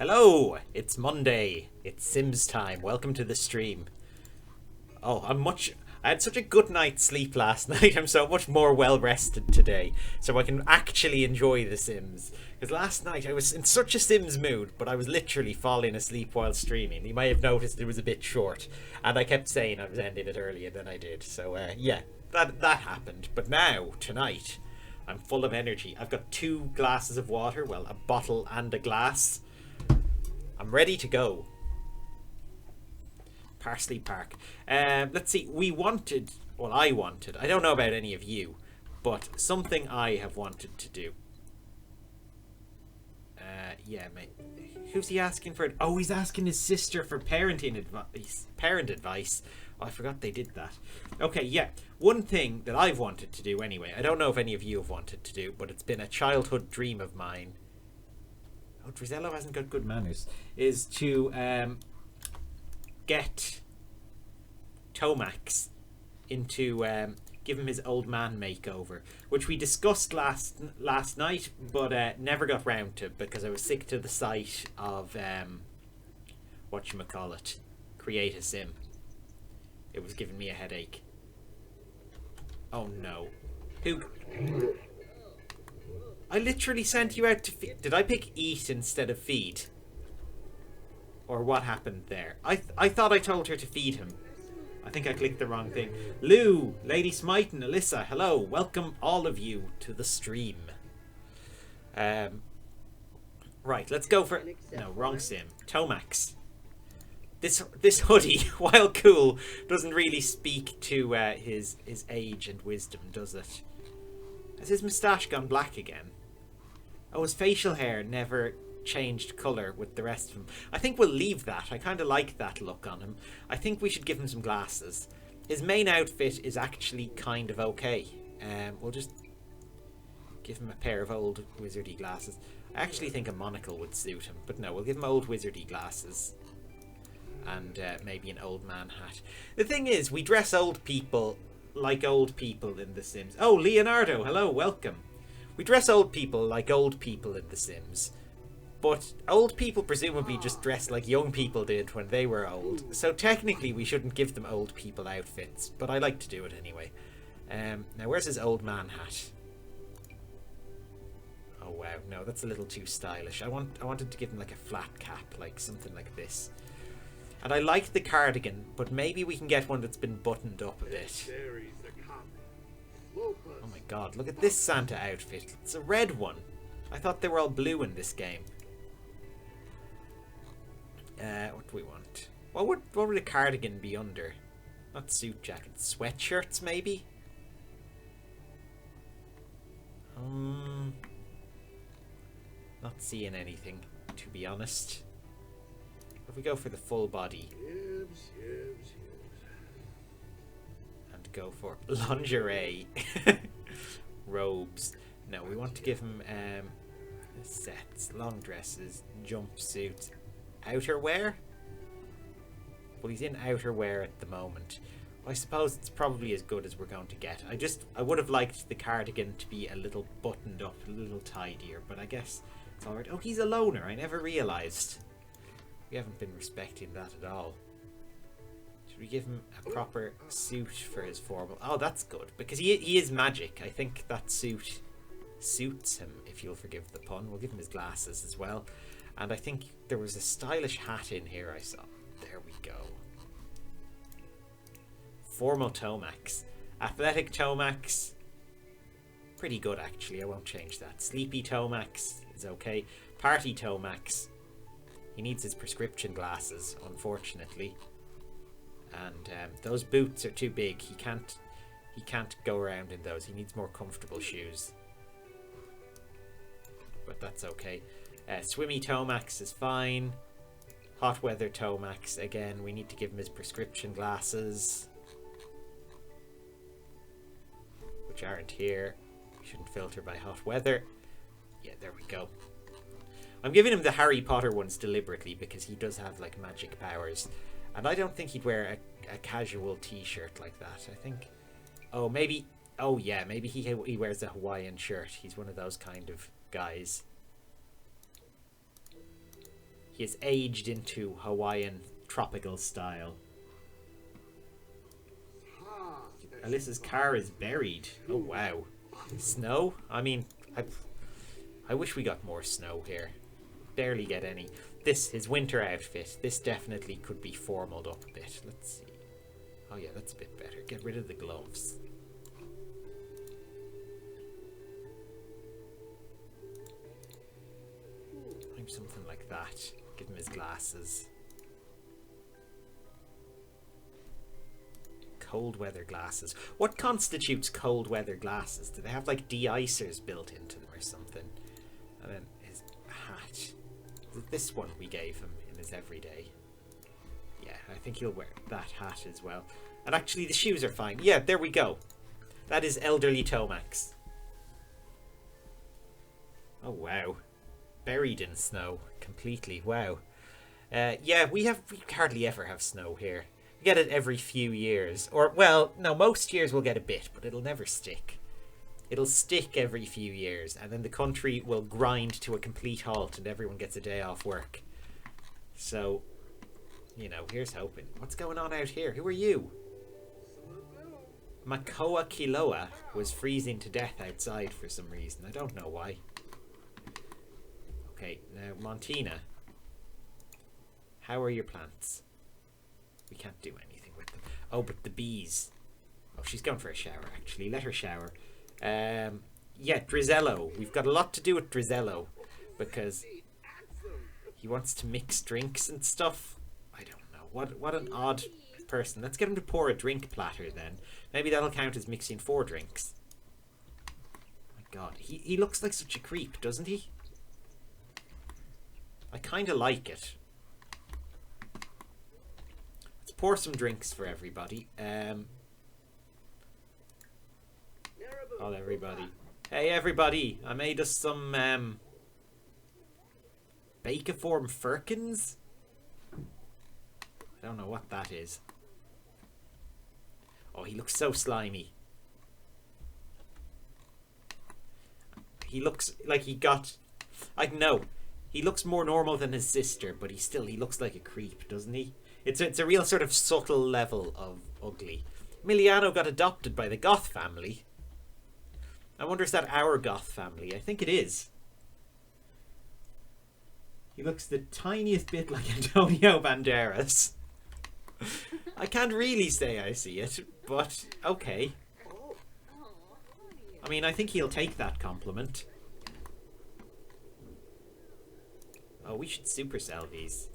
Hello, it's Monday. It's Sims time. Welcome to the stream. Oh, I had such a good night's sleep last night. I'm so much more well rested today, so I can actually enjoy The Sims. Because last night I was in such a Sims mood, but I was literally falling asleep while streaming. You may have noticed it was a bit short, and I kept saying I was ending it earlier than I did. So yeah, that happened. But now, tonight, I'm full of energy. I've got 2 glasses of water, well, a bottle and a glass. I'm ready to go. Parsley Park. Let's see. I wanted. I don't know about any of you, but something I have wanted to do. Yeah, mate. Who's he asking for? Oh, he's asking his sister for parenting advice. Parent advice. Oh, I forgot they did that. Okay, yeah. One thing that I've wanted to do anyway. I don't know if any of you have wanted to do, but it's been a childhood dream of mine. Oh, Drizello hasn't got good manners. Is to get Tomax into give him his old man makeover, which we discussed last night, but never got round to because I was sick to the sight of whatchamacallit, Create a Sim. It was giving me a headache. Oh no. Who? I literally sent you out to feed. Did I pick eat instead of feed? Or what happened there? I thought I told her to feed him. I think I clicked the wrong thing. Lou, Lady Smite and Alyssa, hello. Welcome all of you to the stream. Right, let's go for... No, wrong sim. Tomax. This hoodie, while cool, doesn't really speak to his age and wisdom, does it? Has his moustache gone black again? Oh, his facial hair never changed colour with the rest of him. I think we'll leave that. I kind of like that look on him. I think we should give him some glasses. His main outfit is actually kind of okay. We'll just give him a pair of old wizardy glasses. I actually think a monocle would suit him, but no, we'll give him old wizardy glasses. And maybe an old man hat. The thing is, we dress old people like old people in The Sims. Oh, Leonardo, hello, welcome. We dress old people like old people in The Sims. But old people presumably just dress like young people did when they were old. So technically we shouldn't give them old people outfits. But I like to do it anyway. Now where's his old man hat? Oh wow, no, that's a little too stylish. I wanted to give him like a flat cap, like something like this. And I like the cardigan, but maybe we can get one that's been buttoned up a bit. Oh my god, look at this Santa outfit. It's a red one. I thought they were all blue in this game. What do we want? What would a cardigan be under? Not suit jackets. Sweatshirts, maybe? Not seeing anything, to be honest. If we go for the full body. And go for lingerie. Robes. No, we want to give him sets, long dresses, jumpsuits, outerwear. Well, he's in outerwear at the moment. I suppose it's probably as good as we're going to get. I would have liked the cardigan to be a little buttoned up, a little tidier, but I guess it's alright. Oh, he's a loner. I never realised. We haven't been respecting that at all. Should we give him a proper suit for his formal? Oh, that's good, because he is magic. I think that suit suits him, if you'll forgive the pun. We'll give him his glasses as well. And I think there was a stylish hat in here I saw. There we go. Formal Tomax. Athletic Tomax. Pretty good, actually. I won't change that. Sleepy Tomax is okay. Party Tomax. He needs his prescription glasses, unfortunately. And those boots are too big. He can't go around in those. He needs more comfortable shoes. But that's okay. Swimmy Tomax is fine. Hot weather Tomax. Again, we need to give him his prescription glasses, which aren't here. We shouldn't filter by hot weather. Yeah, there we go. I'm giving him the Harry Potter ones deliberately because he does have like magic powers. And I don't think he'd wear a casual t-shirt like that. I think... Oh, maybe... Oh, yeah, maybe he wears a Hawaiian shirt. He's one of those kind of guys. He has aged into Hawaiian tropical style. Alyssa's car is buried. Oh wow. Snow? I mean, I wish we got more snow here. Barely get any. This, his winter outfit, this definitely could be formaled up a bit. Let's see. Oh yeah, that's a bit better. Get rid of the gloves. Maybe something like that. Give him his glasses. Cold weather glasses. What constitutes cold weather glasses? Do they have like de-icers built into them or something? And then his hat. This one we gave him in his everyday. Yeah, I think he'll wear that hat as well. And actually the shoes are fine. Yeah, there we go. That is elderly Tomax. Oh wow. Buried in snow completely. Wow. Yeah, we hardly ever have snow here. We get it every few years. Or, well, no, most years we'll get a bit, but it'll never stick. It'll stick every few years, and then the country will grind to a complete halt and everyone gets a day off work. So, you know, here's hoping. What's going on out here? Who are you? Makoa Kiloa was freezing to death outside for some reason. I don't know why. Okay, now Montina. How are your plants? We can't do anything with them. Oh, but the bees. Oh, she's going for a shower, actually. Let her shower. Yeah, Drizello. We've got a lot to do with Drizello. Because he wants to mix drinks and stuff. I don't know. What an odd person. Let's get him to pour a drink platter then. Maybe that'll count as mixing 4 drinks. My god. He looks like such a creep, doesn't he? I kind of like it. Let's pour some drinks for everybody. Oh, everybody. Hey, everybody. I made us some, Bakiform Firkins? I don't know what that is. Oh, he looks so slimy. He looks like he got... I don't know. He looks more normal than his sister, but he looks like a creep, doesn't he? It's a real sort of subtle level of ugly. Emiliano got adopted by the Goth family. I wonder, is that our Goth family? I think it is. He looks the tiniest bit like Antonio Banderas. I can't really say I see it, but okay. I mean, I think he'll take that compliment. Oh, we should supercell these.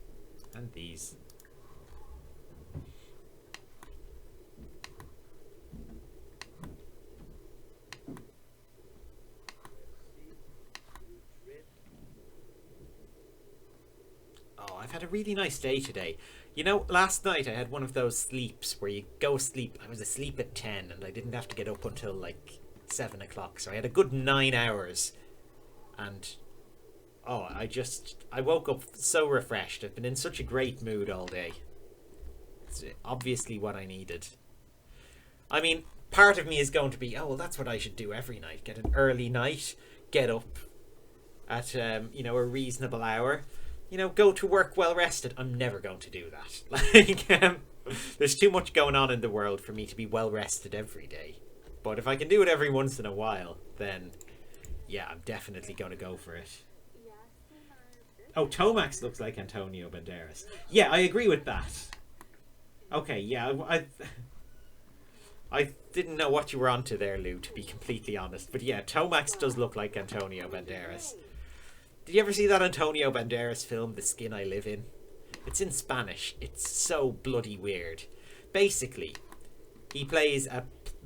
And these. Oh, I've had a really nice day today. You know, last night I had one of those sleeps where you go sleep. I was asleep at 10 and I didn't have to get up until like 7 o'clock. So I had a good 9 hours. And... oh, I woke up so refreshed. I've been in such a great mood all day. It's obviously what I needed. I mean, part of me is going to be, oh, well, that's what I should do every night. Get an early night, get up at, you know, a reasonable hour. You know, go to work well rested. I'm never going to do that. Like, there's too much going on in the world for me to be well rested every day. But if I can do it every once in a while, then, yeah, I'm definitely going to go for it. Oh, Tomax looks like Antonio Banderas. Yeah, I agree with that. Okay, yeah, I didn't know what you were onto there, Lou, to be completely honest. But yeah, Tomax does look like Antonio Banderas. Did you ever see that Antonio Banderas film, The Skin I Live In? It's in Spanish. It's so bloody weird. Basically, he plays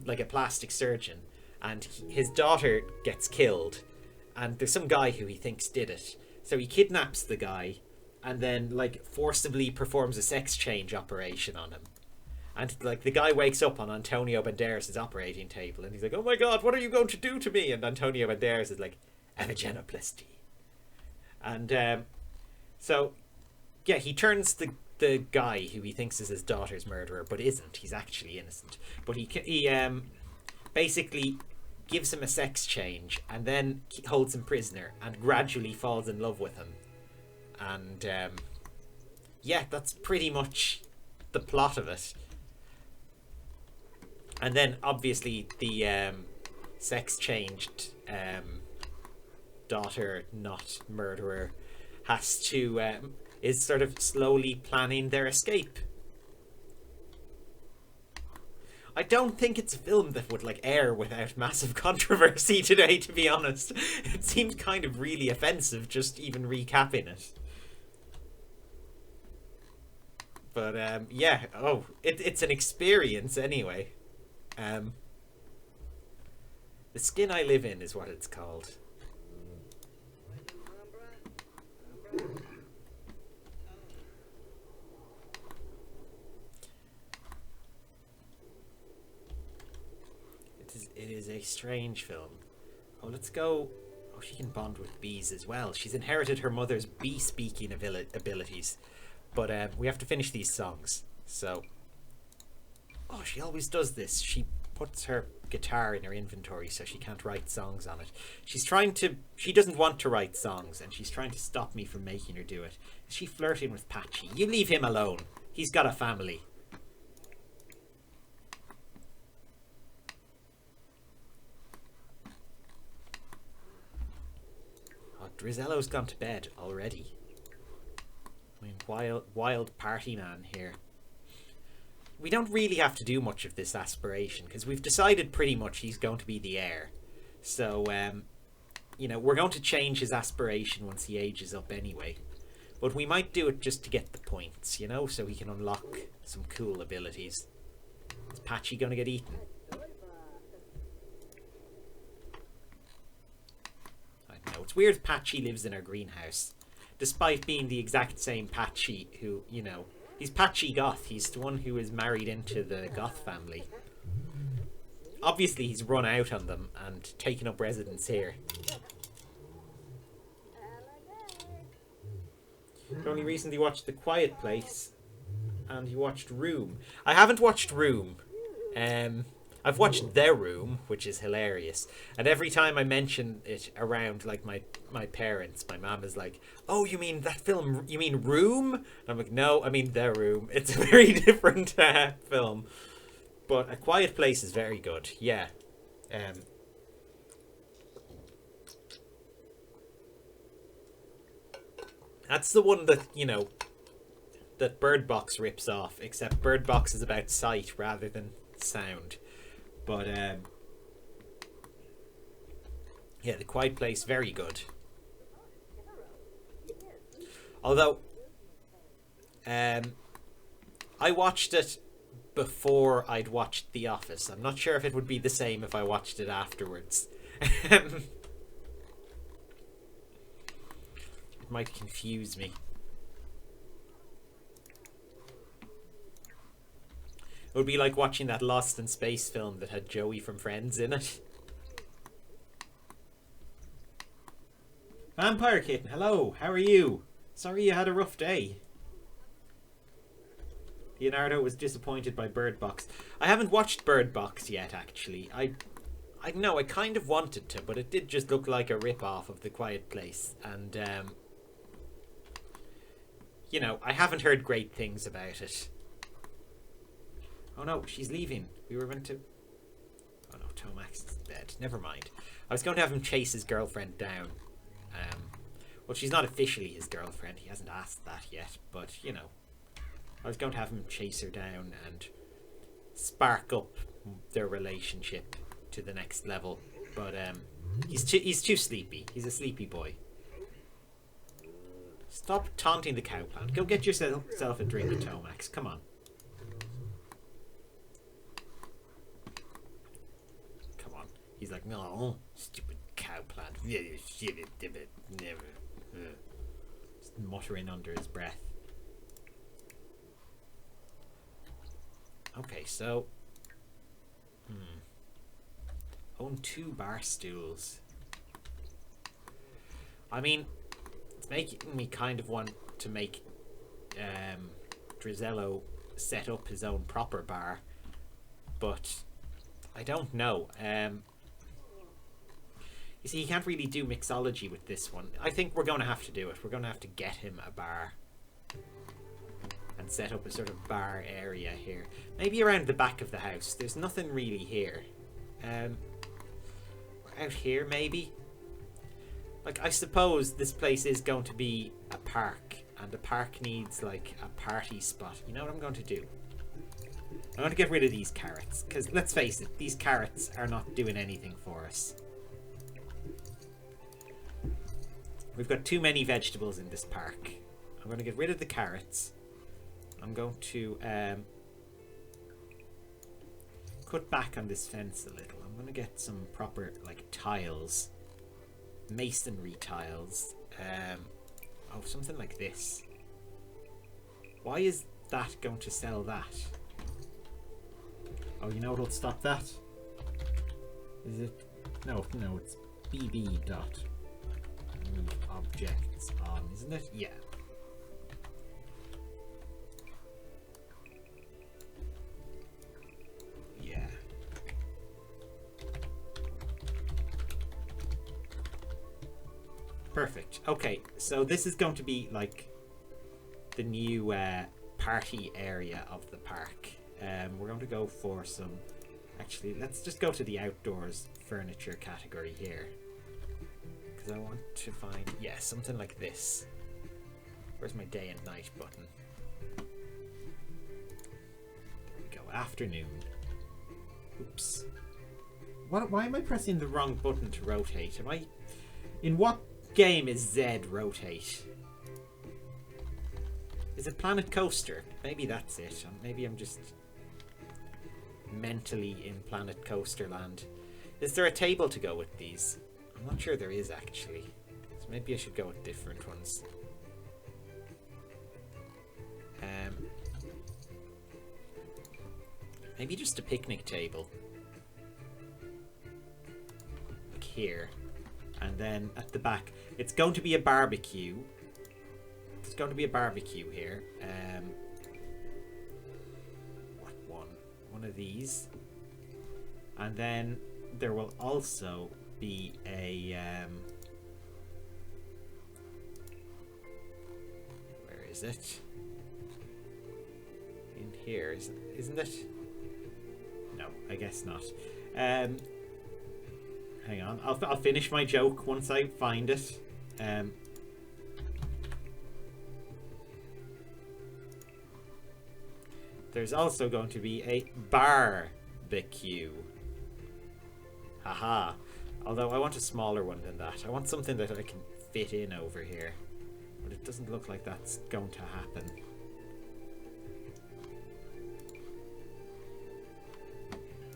like a plastic surgeon, and his daughter gets killed, and there's some guy who he thinks did it. So he kidnaps the guy and then like forcibly performs a sex change operation on him. And like the guy wakes up on Antonio Banderas' operating table and he's like, oh my god, what are you going to do to me? And Antonio Banderas is like, vaginoplasty. And so yeah, he turns the guy who he thinks is his daughter's murderer, but isn't. He's actually innocent. But he basically gives him a sex change and then holds him prisoner and gradually falls in love with him. And yeah, that's pretty much the plot of it. And then obviously the sex changed daughter, not murderer, has to is sort of slowly planning their escape. I don't think it's a film that would like air without massive controversy today, to be honest. It seems kind of really offensive just even recapping it. But yeah, it's an experience anyway. The Skin I Live In is what it's called. It is a strange film. Oh, let's go. Oh, she can bond with bees as well. She's inherited her mother's bee-speaking abilities. But we have to finish these songs. So, oh, she always does this. She puts her guitar in her inventory so she can't write songs on it. She doesn't want to write songs, and she's trying to stop me from making her do it. Is she flirting with Patchy? You leave him alone. He's got a family. Oh, Drizello's gone to bed already. I mean, wild party man here. We don't really have to do much of this aspiration because we've decided pretty much he's going to be the heir. So, you know, we're going to change his aspiration once he ages up anyway. But we might do it just to get the points, you know, so he can unlock some cool abilities. Is Patchy going to get eaten? I don't know. It's weird Patchy lives in our greenhouse. Despite being the exact same Patchy who, you know, he's Patchy Goth. He's the one who is married into the Goth family. Obviously, he's run out on them and taken up residence here. I only recently watched The Quiet Place, and he watched Room. I haven't watched Room. I've watched The Room, which is hilarious. And every time I mention it around, like, my parents, my mom is like, oh, you mean that film, you mean Room? And I'm like, no, I mean The Room. It's a very different film. But A Quiet Place is very good, yeah. That's the one that, you know, that Bird Box rips off, except Bird Box is about sight rather than sound. But, yeah, The Quiet Place, very good. Although, I watched it before I'd watched The Office. I'm not sure if it would be the same if I watched it afterwards. It might confuse me. It would be like watching that Lost in Space film that had Joey from Friends in it. Vampire Kitten, hello, how are you? Sorry you had a rough day. Leonardo was disappointed by Bird Box. I haven't watched Bird Box yet, actually. I know, I kind of wanted to, but it did just look like a rip-off of The Quiet Place. And, you know, I haven't heard great things about it. Oh no, she's leaving. We were meant to... Oh no, Tomax is dead. Never mind. I was going to have him chase his girlfriend down. Well, she's not officially his girlfriend. He hasn't asked that yet. But, you know, I was going to have him chase her down and spark up their relationship to the next level. But he's too sleepy. He's a sleepy boy. Stop taunting the cow plant. Go get yourself a drink, Tomax. Come on. He's like, no, stupid cow plant. Just muttering under his breath. Okay, so... Own 2 bar stools. I mean, it's making me kind of want to make Drizello set up his own proper bar. But I don't know. You see, he can't really do mixology with this one. I think we're going to have to do it. We're going to have to get him a bar. And set up a sort of bar area here. Maybe around the back of the house. There's nothing really here. Out here, maybe? Like, I suppose this place is going to be a park. And a park needs, like, a party spot. You know what I'm going to do? I'm going to get rid of these carrots. Because, let's face it, these carrots are not doing anything for us. We've got too many vegetables in this park. I'm going to get rid of the carrots. I'm going to cut back on this fence a little. I'm going to get some proper, like, tiles. Masonry tiles. Oh, something like this. Why is that going to sell that? Oh, you know what'll stop that? Is it? No, it's BB dot objects on, isn't it? Yeah. Yeah. Perfect. Okay, so this is going to be like the new party area of the park. We're going to go for some... Actually, let's just go to the outdoors furniture category here. Because I want to find... Yeah, something like this. Where's my day and night button? There we go. Afternoon. Oops. Why am I pressing the wrong button to rotate? Am I... In what game is Z rotate? Is it Planet Coaster? Maybe that's it. Maybe I'm just mentally in Planet Coaster land. Is there a table to go with these? I'm not sure there is actually. So maybe I should go with different ones. Maybe just a picnic table. Like here. And then at the back, it's going to be a barbecue. It's going to be a barbecue here. What one? One of these. And then there will also be a... where is it? In here, isn't it? No, I guess not. Hang on, I'll finish my joke once I find it. There's also going to be a barbecue. Haha. Although I want a smaller one than that. I want something that I can fit in over here. But it doesn't look like that's going to happen.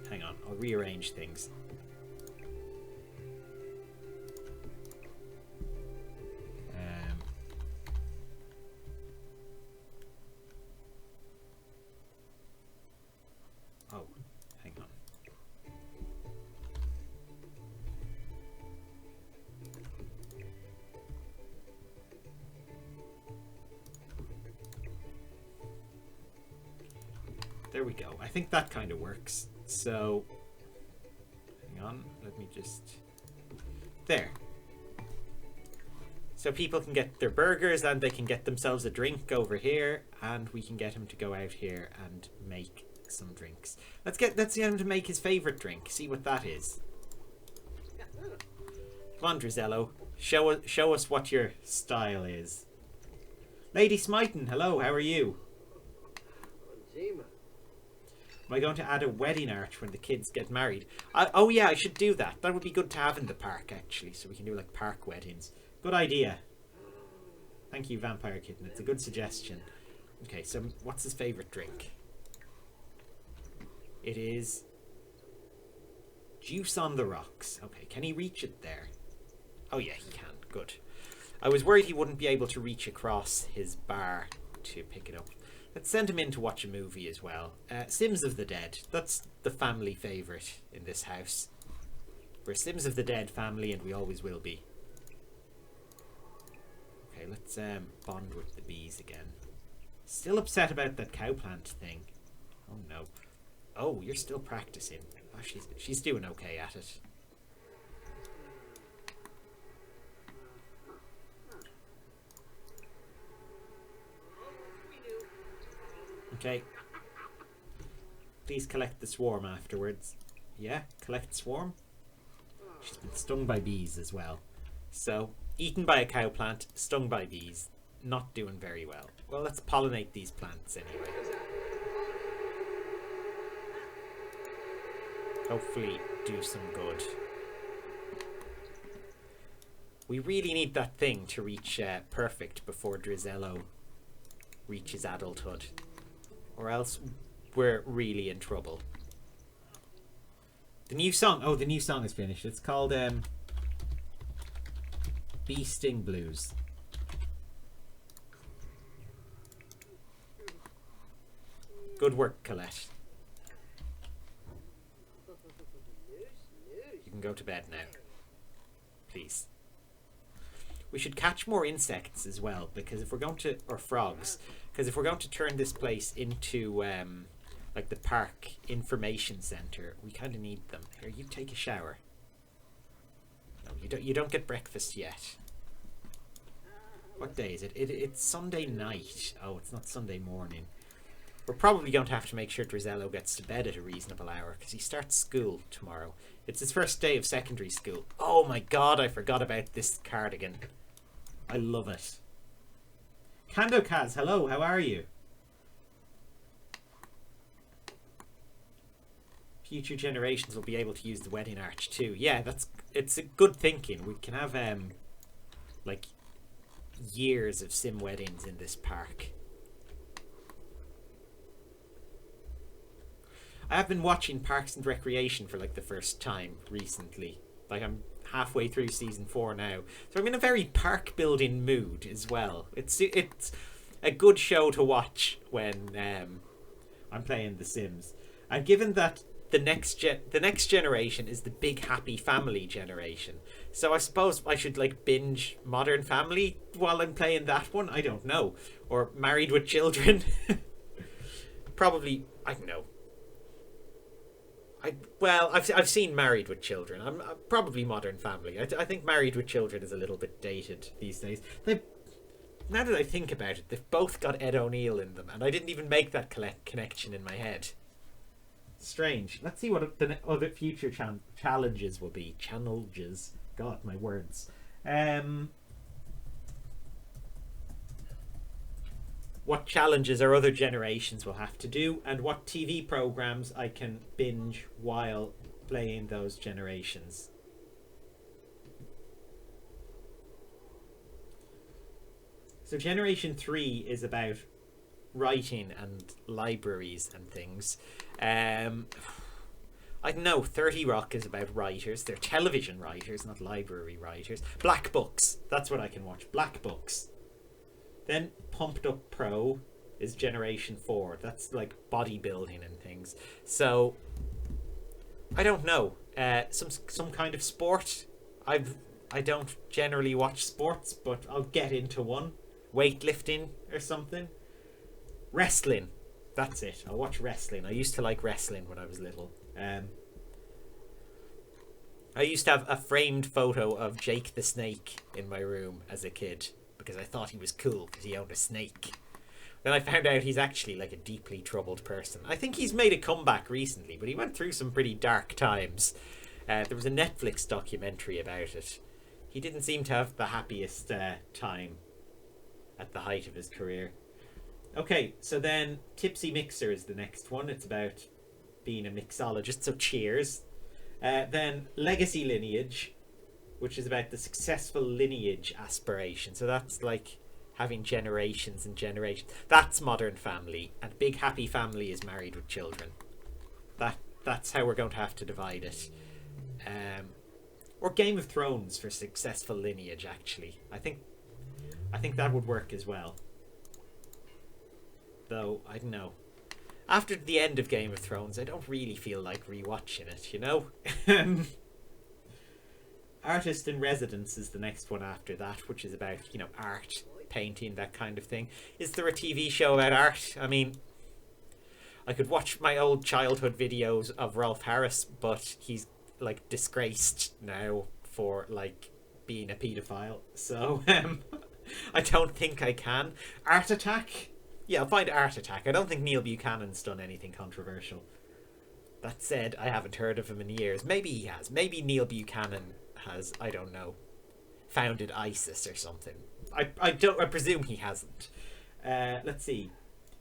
Hang on, I'll rearrange things. Oh, hang on. There we go. I think that kind of works. So, hang on, let me just... There. So people can get their burgers and they can get themselves a drink over here, and we can get him to go out here and make some drinks. Let's get him to make his favorite drink. See what that is. Come on, Drizello. Show us what your style is. Lady Smyton, hello, how are you? Am I going to add a wedding arch when the kids get married? Oh yeah, I should do that. That would be good to have in the park, actually, so we can do like park weddings. Good idea. Thank you, Vampire Kitten. It's a good suggestion. Okay, so what's his favourite drink? It is juice on the rocks. Okay, can he reach it there? Oh yeah, he can. Good. I was worried he wouldn't be able to reach across his bar to pick it up. Let's send him in to watch a movie as well. Sims of the Dead. That's the family favourite in this house. We're Sims of the Dead family, and we always will be. Okay, let's bond with the bees again. Still upset about that cowplant thing. Oh no. Oh, you're still practicing. Oh, she's doing okay at it. Okay. Please collect the swarm afterwards. Yeah, collect swarm. She's been stung by bees as well. So, eaten by a cow plant, stung by bees. Not doing very well. Well, let's pollinate these plants anyway. Hopefully do some good. We really need that thing to reach perfect before Drizello reaches adulthood. Or else we're really in trouble. The new song. Oh, the new song is finished. It's called Bee Sting Blues. Good work, Colette. You can go to bed now. Please. We should catch more insects as well, because if we're going to, or frogs, because if we're going to turn this place into like the park information center, we kind of need them. Here, you take a shower. No, you don't get breakfast yet. What day is it? It's Sunday night. Oh, it's not Sunday morning. We're probably going to have to make sure Drizello gets to bed at a reasonable hour, because he starts school tomorrow. It's his first day of secondary school. Oh my god, I forgot about this cardigan. I love it. Kando Kaz, hello, how are you? Future generations will be able to use the wedding arch too. Yeah, it's a good thinking. We can have like years of sim weddings in this park. I have been watching Parks and Recreation for like the first time recently. Like I'm halfway through season 4 now, so I'm in a very park building mood as well. It's a good show to watch when I'm playing The Sims. And given that the next generation is the big happy family generation, so I suppose I should like binge Modern Family while I'm playing that one. I don't know, or Married with Children. Probably, I don't know. I've seen Married with Children. I'm probably Modern Family. I think Married with Children is a little bit dated these days. Now that I think about it, they've both got Ed O'Neill in them, and I didn't even make that connection in my head. Strange. Let's see what the other future challenges will be. Challenges. God, my words. What challenges our other generations will have to do, and what TV programs I can binge while playing those generations. So Generation 3 is about writing and libraries and things. I don't know, 30 Rock is about writers. They're television writers, not library writers. Black Books, that's what I can watch. Black Books. Then Pumped Up Pro is Generation 4. That's like bodybuilding and things. So I don't know. Some kind of sport. I don't generally watch sports, but I'll get into one. Weightlifting or something. Wrestling. That's it. I'll watch wrestling. I used to like wrestling when I was little. I used to have a framed photo of Jake the Snake in my room as a kid, because I thought he was cool because he owned a snake. Then I found out he's actually like a deeply troubled person. I think he's made a comeback recently, but he went through some pretty dark times. There was a Netflix documentary about it. He didn't seem to have the happiest time at the height of his career. Okay, so then Tipsy Mixer is the next one. It's about being a mixologist, so cheers. Then Legacy Lineage, which is about the successful lineage aspiration. So that's like having generations and generations. That's Modern Family, and Big Happy Family is Married with Children. That's how we're going to have to divide it. Or Game of Thrones for successful lineage, actually. I think that would work as well. Though, I don't know. After the end of Game of Thrones, I don't really feel like rewatching it, you know? Artist in Residence is the next one after that, which is about, you know, art, painting, that kind of thing. Is there a TV show about art? I mean, I could watch my old childhood videos of Rolf Harris, but he's, like, disgraced now for, like, being a paedophile. So, I don't think I can. Art Attack? Yeah, I'll find Art Attack. I don't think Neil Buchanan's done anything controversial. That said, I haven't heard of him in years. Maybe he has. Maybe Neil Buchanan has, I don't know, founded ISIS or something. I presume he hasn't. Let's see.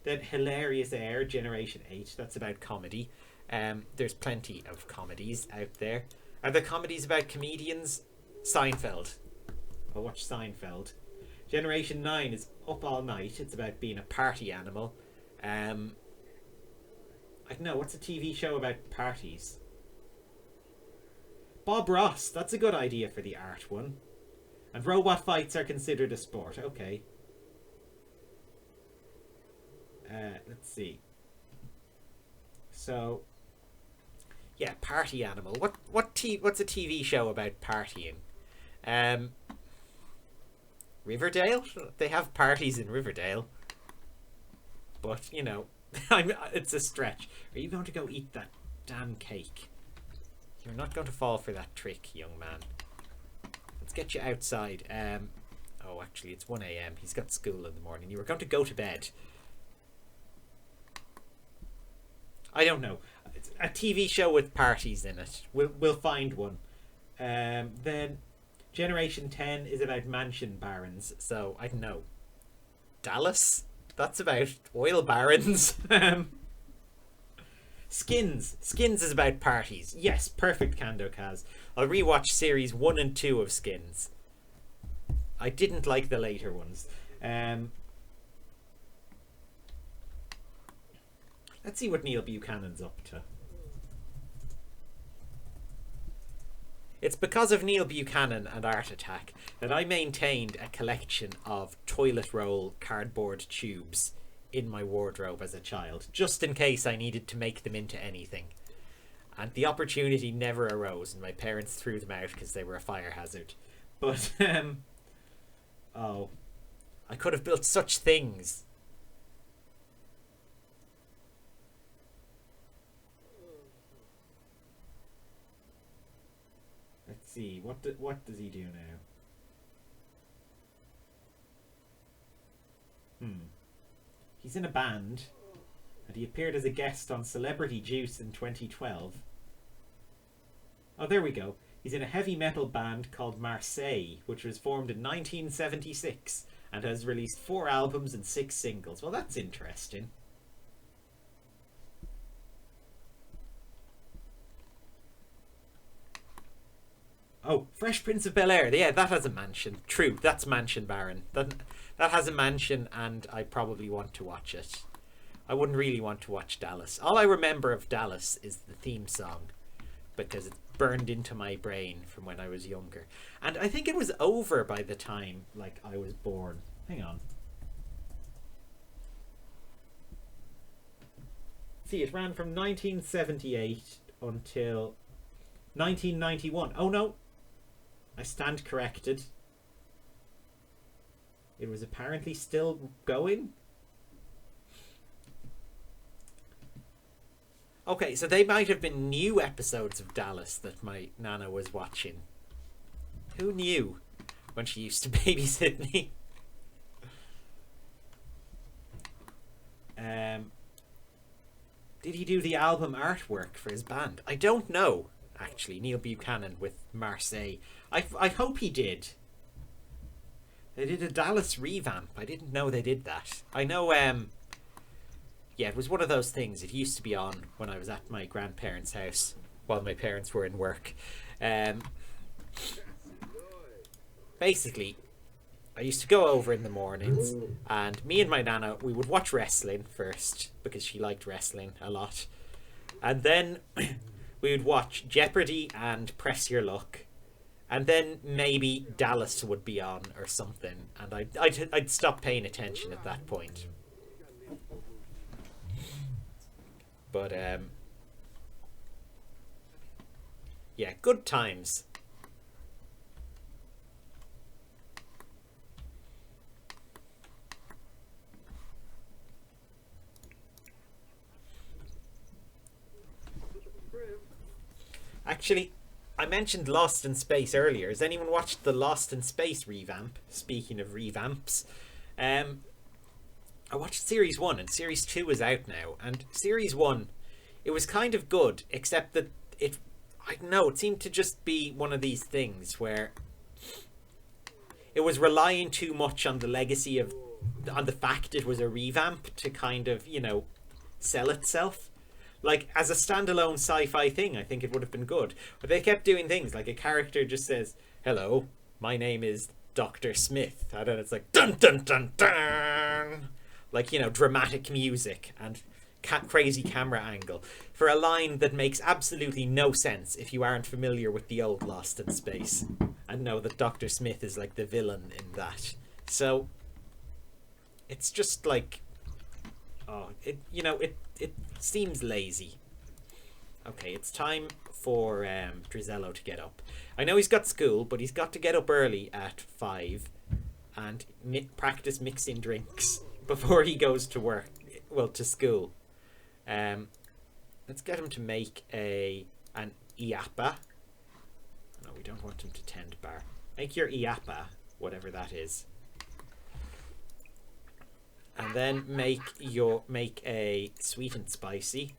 Then Hilarious Air, Generation 8. That's about comedy. There's plenty of comedies out there. Are there comedies about comedians? Seinfeld. I'll watch Seinfeld. Generation 9 is Up All Night. It's about being a party animal. I don't know. What's a TV show about parties? Bob Ross. That's a good idea for the art one. And robot fights are considered a sport. Okay. Let's see. So, yeah, party animal. What's a TV show about partying? Riverdale? They have parties in Riverdale. But, you know, it's a stretch. Are you going to go eat that damn cake? You're not going to fall for that trick, young man. Let's get you outside. Oh, actually, it's 1 a.m. He's got school in the morning. You were going to go to bed. I don't know. It's a TV show with parties in it. We'll find one. Then Generation 10 is about mansion barons. So, I don't know. Dallas? That's about oil barons. Skins. Skins is about parties. Yes, perfect, Kando Kaz. I'll rewatch series 1 and 2 of Skins. I didn't like the later ones. Let's see what Neil Buchanan's up to. It's because of Neil Buchanan and Art Attack that I maintained a collection of toilet roll cardboard tubes in my wardrobe as a child, just in case I needed to make them into anything. And the opportunity never arose, and my parents threw them out because they were a fire hazard. But, oh, I could have built such things. Let's see, what does he do now? He's in a band, and he appeared as a guest on Celebrity Juice in 2012. Oh, there we go. He's in a heavy metal band called Marseille, which was formed in 1976 and has released 4 albums and 6 singles. Well, that's interesting. Oh, Fresh Prince of Bel-Air. Yeah, that has a mansion. True, that's Mansion Baron. That has a mansion, and I probably want to watch it. I wouldn't really want to watch Dallas. All I remember of Dallas is the theme song, because it's burned into my brain from when I was younger. And I think it was over by the time, like, I was born. Hang on. See, it ran from 1978 until 1991. Oh, no. I stand corrected. It was apparently still going. Okay, so they might have been new episodes of Dallas that my nana was watching. Who knew when she used to babysit me? Did he do the album artwork for his band? I don't know, actually. Neil Buchanan with Marseille. I hope he did. They did a Dallas revamp. I didn't know they did that. I know, yeah, it was one of those things. It used to be on when I was at my grandparents' house while my parents were in work. Basically, I used to go over in the mornings, and me and my nana, we would watch wrestling first because she liked wrestling a lot. And then we would watch Jeopardy and Press Your Luck. And then maybe Dallas would be on or something, and I'd stop paying attention at that point. But yeah, good times. Actually, I mentioned Lost in Space earlier. Has anyone watched the Lost in Space revamp? Speaking of revamps, I watched Series 1 and Series 2 is out now. And Series 1, it was kind of good, except that I don't know, it seemed to just be one of these things where it was relying too much on the legacy of, on the fact it was a revamp to kind of, you know, sell itself. Like, as a standalone sci-fi thing, I think it would have been good. But they kept doing things, like a character just says, hello, my name is Dr. Smith. And then it's like, dun dun dun dun! Like, you know, dramatic music and crazy camera angle. For a line that makes absolutely no sense if you aren't familiar with the old Lost in Space. And know that Dr. Smith is like the villain in that. So, it's just like, oh, it seems lazy. Okay, it's time for Drizello to get up. I know he's got school, but he's got to get up early at 5 and practice mixing drinks before he goes to work, well, to school. Let's get him to make an IAPA. No, we don't want him to tend bar. Make your IAPA, whatever that is. And then make a sweet and spicy.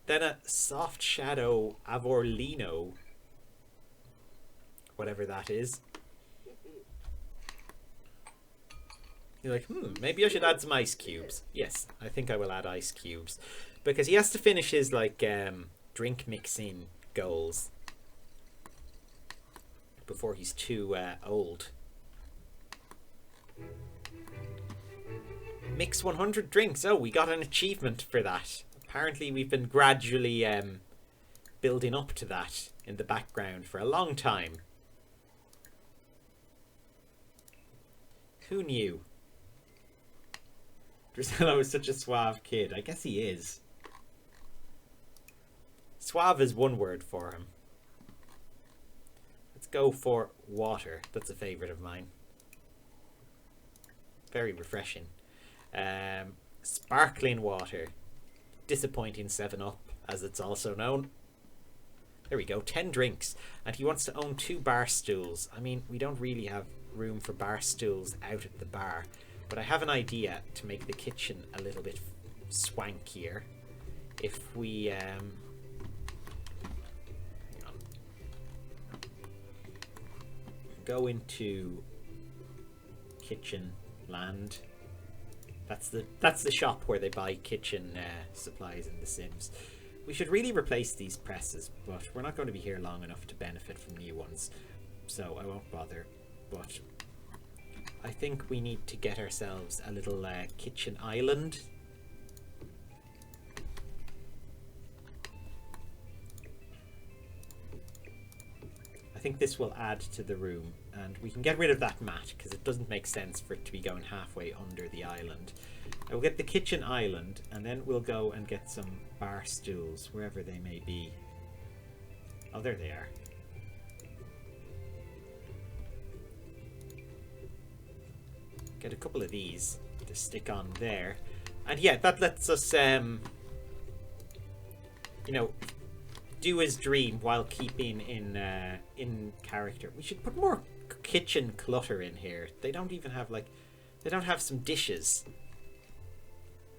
Then a soft shadow Avorlino. Whatever that is. You're like, maybe I should add some ice cubes. Yes, I think I will add ice cubes. Because he has to finish his, like, drink mixing goals before he's too old. Mix 100 drinks. Oh, we got an achievement for that. Apparently we've been gradually building up to that in the background for a long time. Who knew? Drizello is such a suave kid. I guess he is. Suave is one word for him. Let's go for water. That's a favourite of mine. Very refreshing. Sparkling water. Disappointing 7-Up, as it's also known. There we go, 10 drinks. And he wants to own 2 bar stools. I mean, we don't really have room for bar stools out at the bar. But I have an idea to make the kitchen a little bit swankier. If we... hang on. Go into kitchen land. That's the shop where they buy kitchen supplies in The Sims. We should really replace these presses, but we're not going to be here long enough to benefit from new ones, so I won't bother. But I think we need to get ourselves a little kitchen island. I think this will add to the room, and we can get rid of that mat because it doesn't make sense for it to be going halfway under the island. I will get the kitchen island, and then we'll go and get some bar stools wherever they may be. Oh, there they are. Get a couple of these to stick on there, and yeah, that lets us you know, do his dream while keeping in character. We should put more kitchen clutter in here. They don't even have, like, they don't have some dishes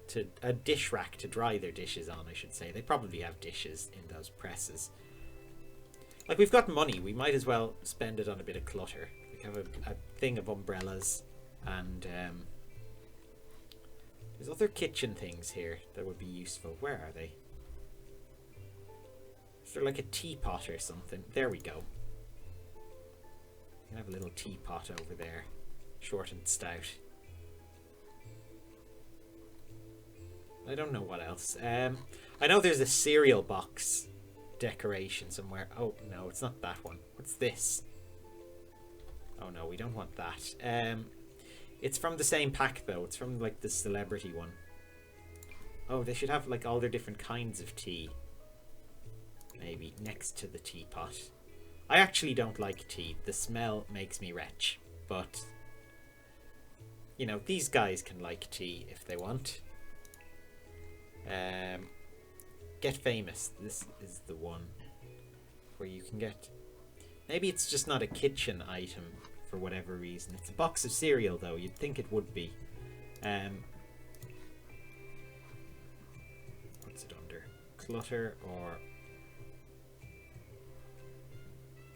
to a dish rack to dry their dishes on, I should say. They probably have dishes in those presses. Like, we've got money, we might as well spend it on a bit of clutter. We have a thing of umbrellas, and there's other kitchen things here that would be useful. Where are they? Is there like a teapot or something? There we go. You can have a little teapot over there, short and stout. I don't know what else. I know there's a cereal box decoration somewhere. Oh no, it's not that one. What's this? Oh no, we don't want that. It's from the same pack though. It's from like the celebrity one. Oh, they should have like all their different kinds of tea. Maybe next to the teapot. I actually don't like tea. The smell makes me retch. But, you know, these guys can like tea if they want. Get famous. This is the one where you can get... Maybe it's just not a kitchen item for whatever reason. It's a box of cereal, though. You'd think it would be. What's it under? Clutter or...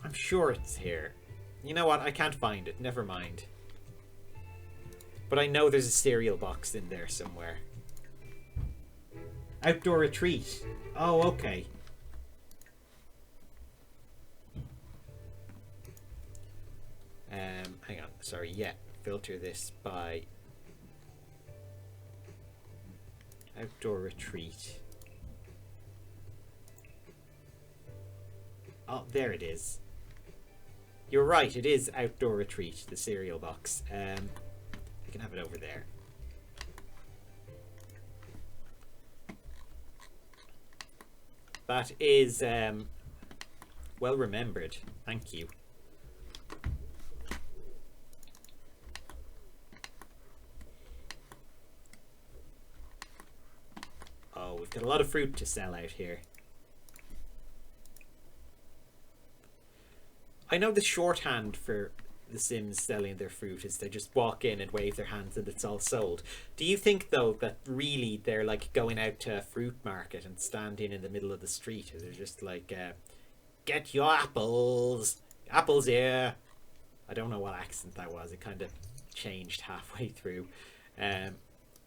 I'm sure it's here. You know what? I can't find it. Never mind. But I know there's a cereal box in there somewhere. Outdoor retreat. Oh, okay. Hang on. Sorry, yeah. Filter this by outdoor retreat. Oh, there it is. You're right, it is outdoor retreat, the cereal box. You can have it over there. That is well remembered. Thank you. Oh, we've got a lot of fruit to sell out here. I know the shorthand for the Sims selling their fruit is they just walk in and wave their hands and it's all sold. Do you think, though, that really they're like going out to a fruit market and standing in the middle of the street? Or they're just like, get your apples. Apples here. I don't know what accent that was. It kind of changed halfway through.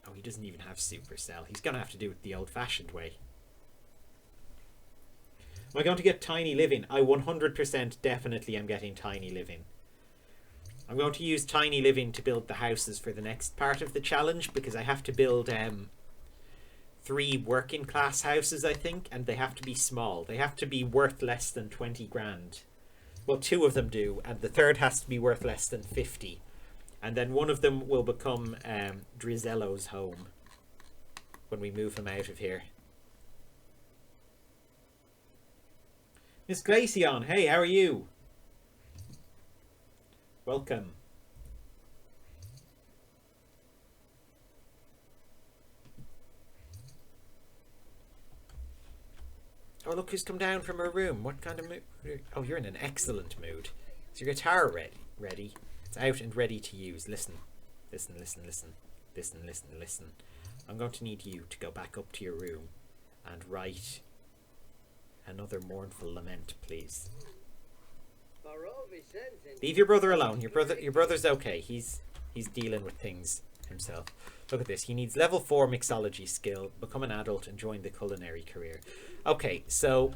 Oh, he doesn't even have Supercell. He's going to have to do it the old-fashioned way. Am I going to get Tiny Living? I 100% definitely am getting Tiny Living. I'm going to use Tiny Living to build the houses for the next part of the challenge because I have to build 3 working class houses, I think, and they have to be small. They have to be worth less than 20 grand. Well, 2 of them do, and the third has to be worth less than 50. And then one of them will become Drizello's home when we move him out of here. Miss Glacion, hey, how are you? Welcome. Oh, look who's come down from her room. What kind of mood? Oh, you're in an excellent mood. Is your guitar ready? It's out and ready to use. Listen. Listen, listen, listen. Listen, listen, listen. I'm going to need you to go back up to your room and write another mournful lament, please. Leave your brother alone. Your brother's okay. He's dealing with things himself. Look at this. He needs level 4 mixology skill, become an adult, and join the culinary career. Okay, so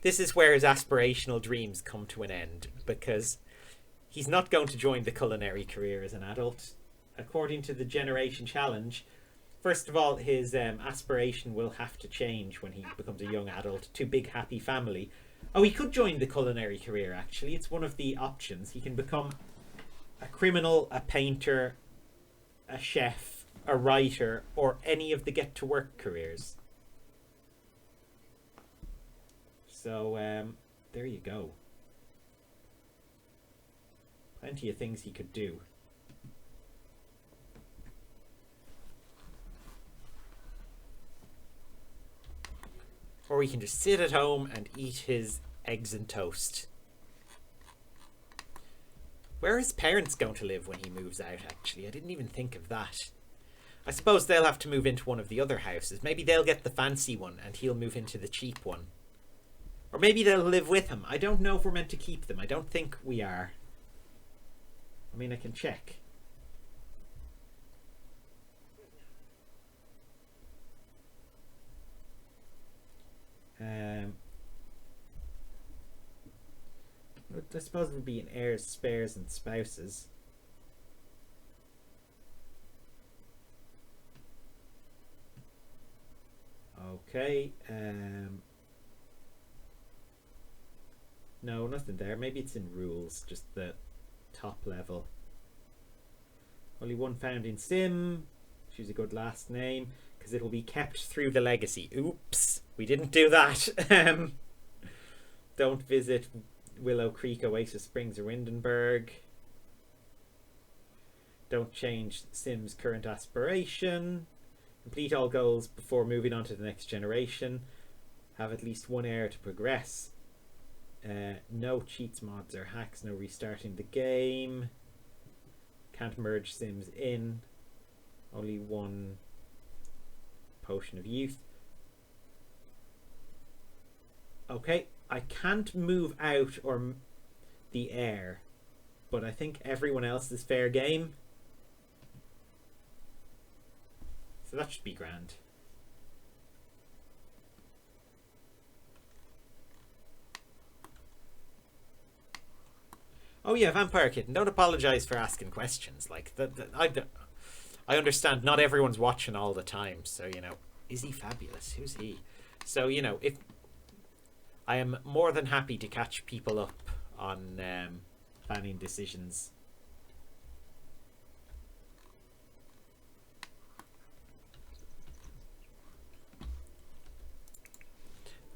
this is where his aspirational dreams come to an end, because he's not going to join the culinary career as an adult. According to the Generation Challenge, first of all, his aspiration will have to change when he becomes a young adult to Big Happy Family. Oh, he could join the culinary career, actually. It's one of the options. He can become a criminal, a painter, a chef, a writer, or any of the get-to-work careers. So, there you go. Plenty of things he could do. Or he can just sit at home and eat his eggs and toast. Where are his parents going to live when he moves out, actually? I didn't even think of that. I suppose they'll have to move into one of the other houses. Maybe they'll get the fancy one and he'll move into the cheap one. Or maybe they'll live with him. I don't know if we're meant to keep them. I don't think we are. I mean, I can check. I suppose it would be in heirs, spares, and spouses. Okay. No, nothing there. Maybe it's in rules, just the top level. Only one found in Sim. Choose a good last name, because it will be kept through the legacy. Oops, we didn't do that. Don't visit Willow Creek, Oasis Springs, or Windenburg. Don't change Sim's current aspiration. Complete all goals before moving on to the next generation. Have at least one heir to progress. No cheats, mods, or hacks. No restarting the game. Can't merge Sims in. Only one potion of youth. Okay, I can't move out or the air, but I think everyone else is fair game. So that should be grand. Oh yeah, Vampire Kitten, don't apologise for asking questions. Like, I understand not everyone's watching all the time, so, you know, is he fabulous? Who's he? So, you know, if I am more than happy to catch people up on planning decisions.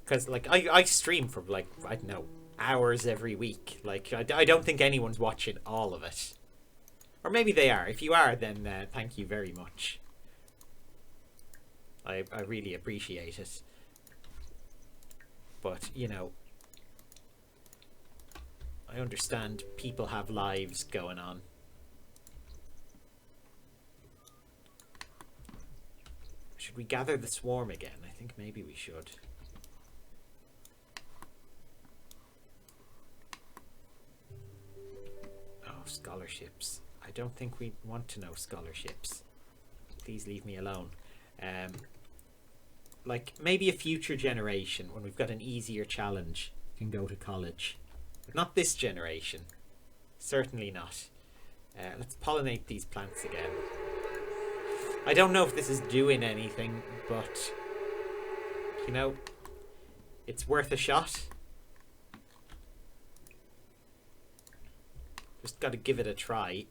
Because, like, I stream for, like, I don't know, hours every week. Like, I don't think anyone's watching all of it. Or maybe they are. If you are, then thank you very much. I really appreciate it. But, you know, I understand people have lives going on. Should we gather the swarm again? I think maybe we should. Oh, scholarships. I don't think we want to know scholarships. Please leave me alone. Like, maybe a future generation, when we've got an easier challenge, can go to college. But not this generation. Certainly not. Let's pollinate these plants again. I don't know if this is doing anything, but, you know, it's worth a shot. Just got to give it a try.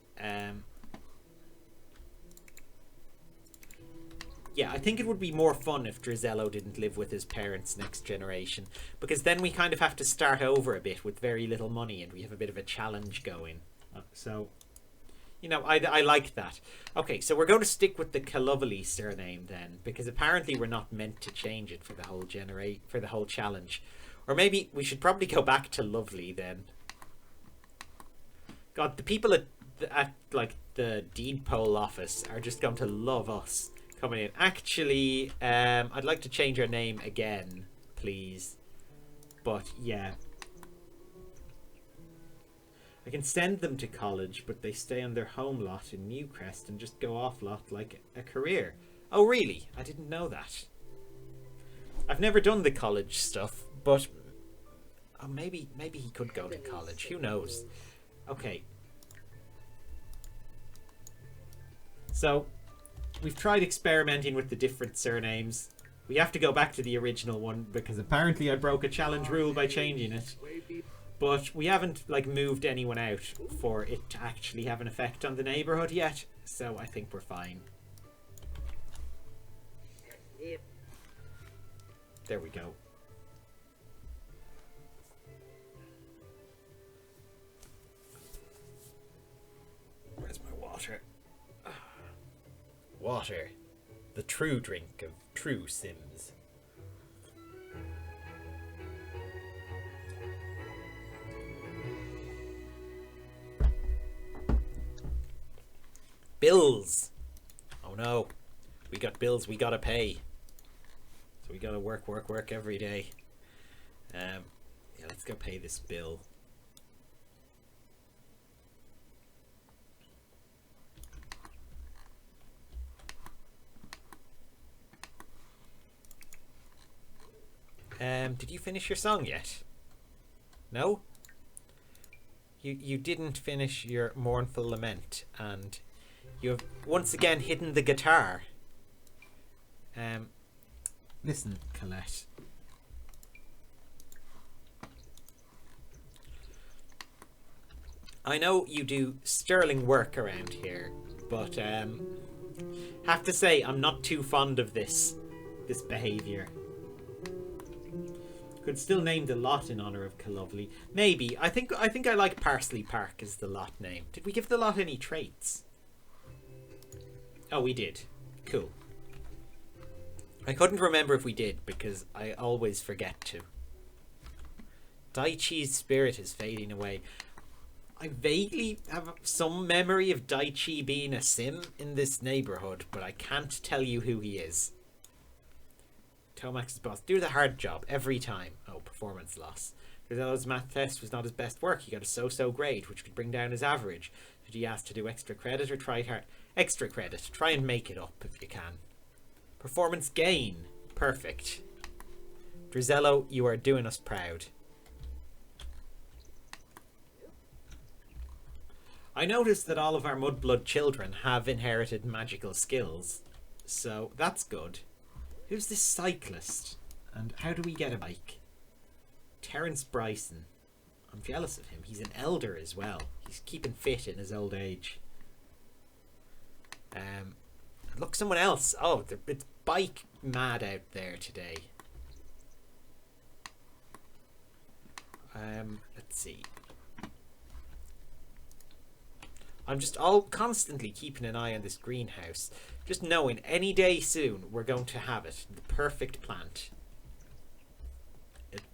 Yeah, I think it would be more fun if Drizello didn't live with his parents next generation, because then we kind of have to start over a bit with very little money and we have a bit of a challenge going. So, you know, I like that. Okay, so we're going to stick with the Kalovely surname then, because apparently we're not meant to change it for the whole challenge. Or maybe we should probably go back to Lovely then. God, the people at like the Deed Poll office are just going to love us coming in. Actually, I'd like to change our name again, please. But yeah, I can send them to college, but they stay on their home lot in Newcrest and just go off lot like a career. Oh really? I didn't know that. I've never done the college stuff, but oh, maybe he could go to college. Who knows? Okay. So, we've tried experimenting with the different surnames. We have to go back to the original one because apparently I broke a challenge rule by changing it. But we haven't like moved anyone out for it to actually have an effect on the neighborhood yet. So I think we're fine. There we go. Where's my water? Water. The true drink of true Sims. Bills. Oh no. We got bills we gotta pay. So we gotta work every day. Yeah, let's go pay this bill. Did you finish your song yet? No? You didn't finish your mournful lament, and you have once again hidden the guitar. Listen, Colette. I know you do sterling work around here, but have to say I'm not too fond of this behaviour. Could still name the lot in honour of Kalovely. Maybe. I think I like Parsley Park as the lot name. Did we give the lot any traits? Oh, we did. Cool. I couldn't remember if we did because I always forget to. Daichi's spirit is fading away. I vaguely have some memory of Daichi being a sim in this neighborhood, but I can't tell you who he is. Tomax's boss. Do the hard job every time. Oh, performance loss. Drizello's math test was not his best work. He got a so-so grade, which could bring down his average. Did he ask to do extra credit or try hard? Extra credit. Try and make it up if you can. Performance gain. Perfect. Drizello, you are doing us proud. I noticed that all of our Mudblood children have inherited magical skills, so that's good. Who's this cyclist? And how do we get a bike? Terence Bryson. I'm jealous of him. He's an elder as well. He's keeping fit in his old age. Look, someone else. Oh, it's bike mad out there today. Let's see. I'm just all constantly keeping an eye on this greenhouse, just knowing any day soon we're going to have it, the perfect plant.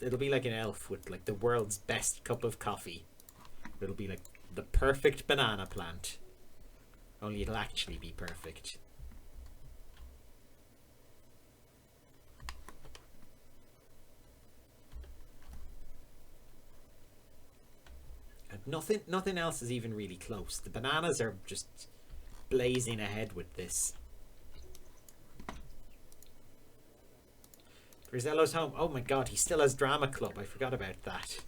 It'll be like an elf with like the world's best cup of coffee. It'll be like the perfect banana plant, only it'll actually be perfect. Nothing else is even really close. The bananas are just blazing ahead with this. Drizello's home. Oh my god, he still has drama club. I forgot about that.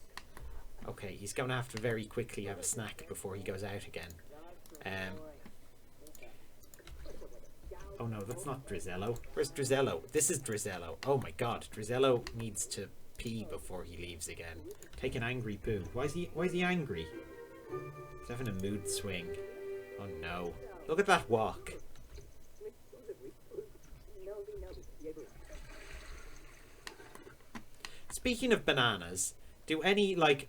Okay, he's going to have to very quickly have a snack before he goes out again. Oh no, that's not Drizello. Where's Drizello? This is Drizello. Oh my god, Drizello needs to pee before he leaves again. Take an angry poo. Why is he angry? He's having a mood swing. Oh no. Look at that walk. Speaking of bananas, do any like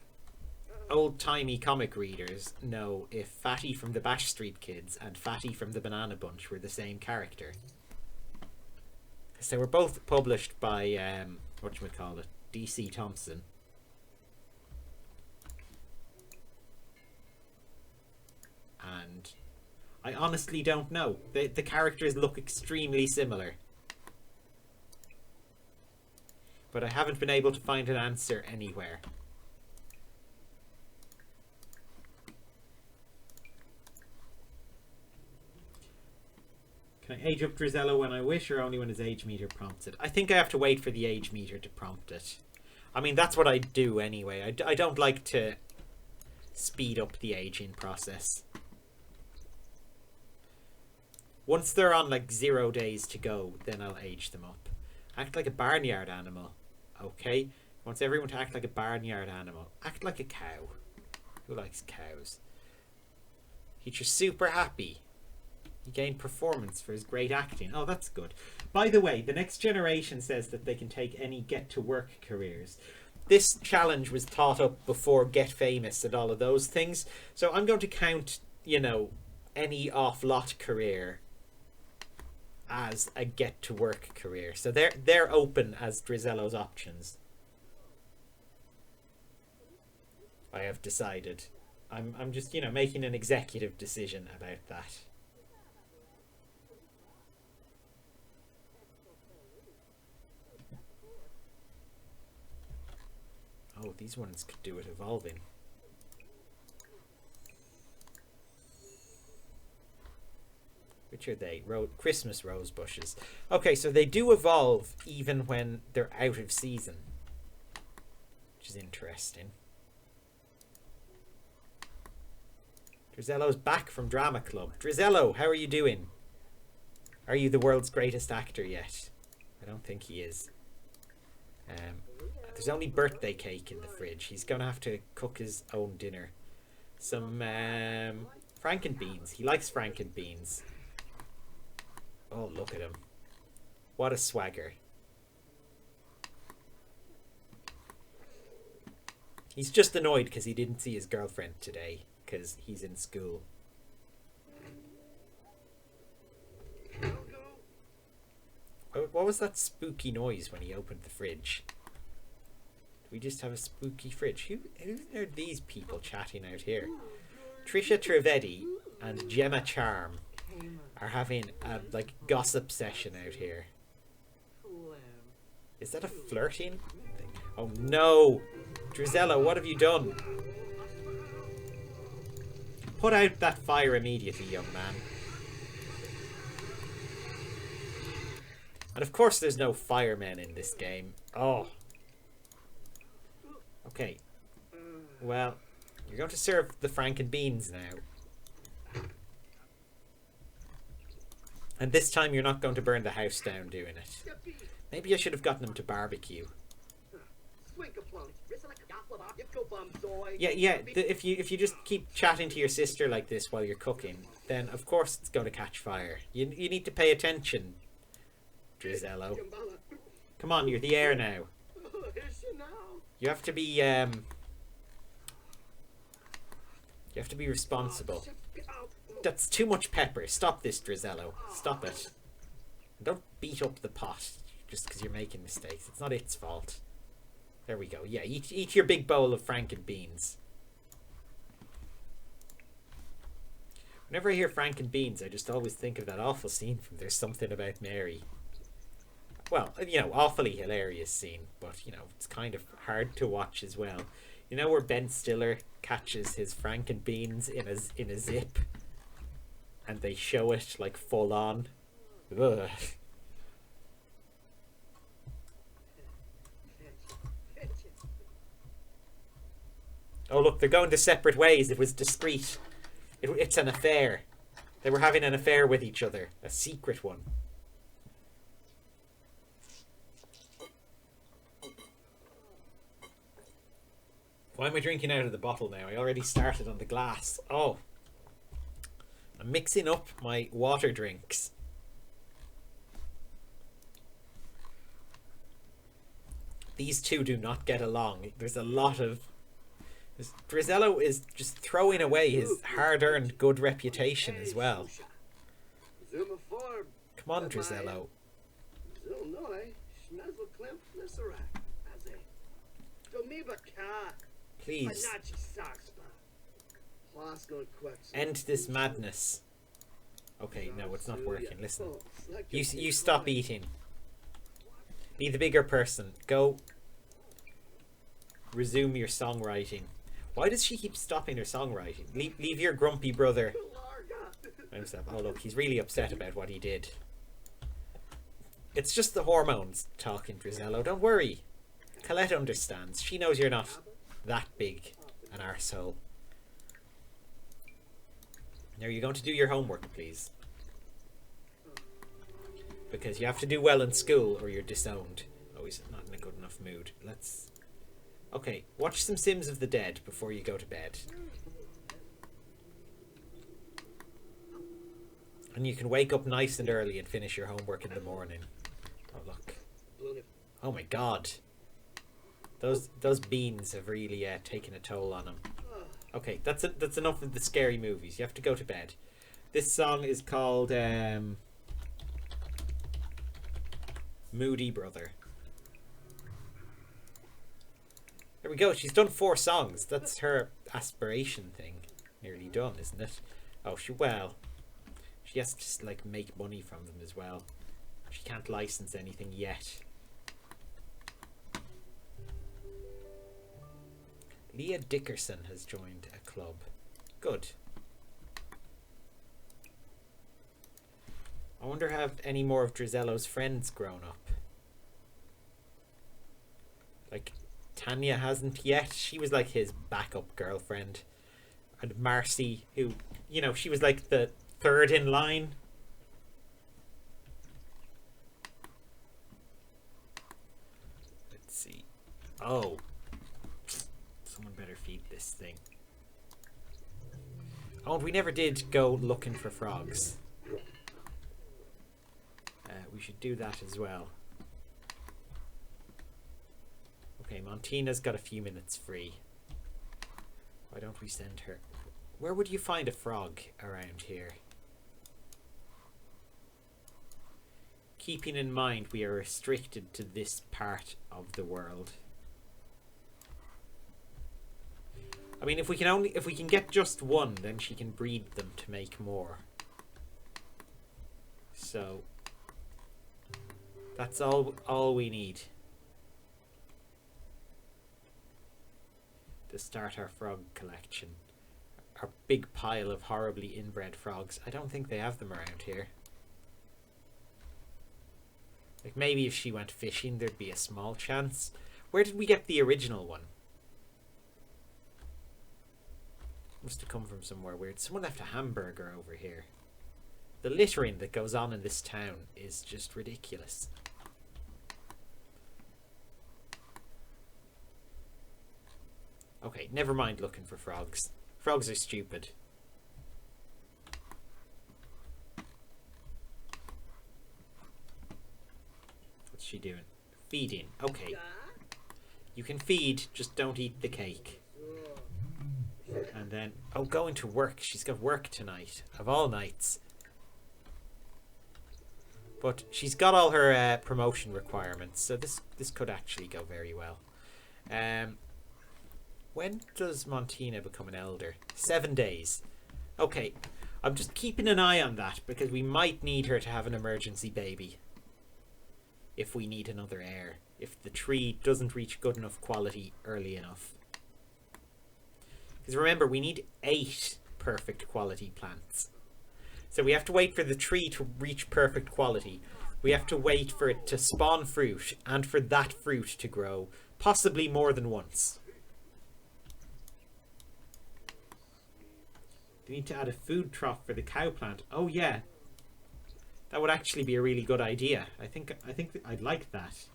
old-timey comic readers know if Fatty from the Bash Street Kids and Fatty from the Banana Bunch were the same character? Because they were both published by whatchamacallit, DC Thompson. And I honestly don't know. The characters look extremely similar. But I haven't been able to find an answer anywhere. Can I age up Drizello when I wish, or only when his age meter prompts it? I think I have to wait for the age meter to prompt it. I mean, that's what I do anyway. I don't like to speed up the aging process. Once they're on like 0 days to go, then I'll age them up. Act like a barnyard animal. Okay. Wants everyone to act like a barnyard animal. Act like a cow. Who likes cows? He's just super happy. He gained performance for his great acting. Oh, that's good. By the way, the next generation says that they can take any get-to-work careers. This challenge was thought up before Get Famous and all of those things. So I'm going to count, you know, any off-lot career as a get-to-work career. So they're open as Drizello's options. I have decided. I'm just, you know, making an executive decision about that. Oh, these ones could do it evolving. Which are they? Christmas rose bushes. Okay, so they do evolve even when they're out of season. Which is interesting. Drizello's back from Drama Club. Drizello, how are you doing? Are you the world's greatest actor yet? I don't think he is. There's only birthday cake in the fridge. He's going to have to cook his own dinner. Some frankenbeans. He likes frankenbeans. Oh, look at him. What a swagger. He's just annoyed because he didn't see his girlfriend today because he's in school. What was that spooky noise when he opened the fridge? We just have a spooky fridge. Who are these people chatting out here? Trisha Trivedi and Gemma Charm are having a like gossip session out here. Is that a flirting thing? Oh no! Drizella, what have you done? Put out that fire immediately, young man. And of course there's no firemen in this game. Oh. Okay. Well, you're going to serve the Franken beans now. And this time you're not going to burn the house down doing it. Maybe I should have gotten him to barbecue. Yeah. If you just keep chatting to your sister like this while you're cooking, then of course it's going to catch fire. You need to pay attention, Drizello. Come on, you're the heir now. You have to be responsible. That's too much pepper. Stop this, Drizello. Stop it. Don't beat up the pot just because you're making mistakes. It's not its fault. There we go. Yeah, eat your big bowl of Franken beans. Whenever I hear Franken beans, I just always think of that awful scene from There's Something About Mary. Well, you know, awfully hilarious scene, but, you know, it's kind of hard to watch as well. You know where Ben Stiller catches his Franken beans in a zip, and they show it like full on. Ugh. Oh look, they're going to separate ways. It was discreet. It's an affair. They were having an affair with each other, a secret one. Why am I drinking out of the bottle now? I already started on the glass. Oh. I'm mixing up my water drinks. These two do not get along. There's a lot of... Drizello is just throwing away his hard-earned good reputation as well. Come on, Drizello. Please. End this madness. Okay, no, it's not working. Listen. You stop eating. Be the bigger person. Go resume your songwriting. Why does she keep stopping her songwriting? Leave your grumpy brother. Oh look, he's really upset about what he did. It's just the hormones talking, Drizello. Don't worry. Colette understands. She knows you're not that big an arsehole. Now you're going to do your homework, please. Because you have to do well in school or you're disowned. Oh, he's not in a good enough mood. Let's... Okay, watch some Sims of the Dead before you go to bed. And you can wake up nice and early and finish your homework in the morning. Oh, look. Oh my god. Those beans have really taken a toll on him. Okay, that's enough of the scary movies. You have to go to bed. This song is called Moody Brother. There we go. She's done 4 songs. That's her aspiration thing. Nearly done, isn't it? Oh, she has to like make money from them as well. She can't license anything yet. Leah Dickerson has joined a club. Good. I wonder have any more of Drizello's friends grown up. Like Tanya hasn't yet. She was like his backup girlfriend. And Marcy, who, you know, she was like the 3rd in line. Let's see. Oh. Someone better feed this thing. Oh, and we never did go looking for frogs. We should do that as well. Okay, Montina's got a few minutes free. Why don't we send her? Where would you find a frog around here? Keeping in mind we are restricted to this part of the world. I mean, if we can get just one, then she can breed them to make more. So that's all we need to start our frog collection. Our big pile of horribly inbred frogs. I don't think they have them around here. Like, maybe if she went fishing, there'd be a small chance. Where did we get the original one? Must have come from somewhere weird. Someone left a hamburger over here. The littering that goes on in this town is just ridiculous. Okay, never mind looking for frogs. Frogs are stupid. What's she doing? Feeding. Okay. You can feed, just don't eat the cake. And then, oh, going to work. She's got work tonight, of all nights. But she's got all her promotion requirements, so this could actually go very well. When does Montina become an elder? 7 days. Okay, I'm just keeping an eye on that, because we might need her to have an emergency baby. If we need another heir. If the tree doesn't reach good enough quality early enough. Because remember, we need 8 perfect quality plants. So we have to wait for the tree to reach perfect quality. We have to wait for it to spawn fruit, and for that fruit to grow, possibly more than once. We need to add a food trough for the cow plant. Oh yeah, that would actually be a really good idea. I think I'd like that.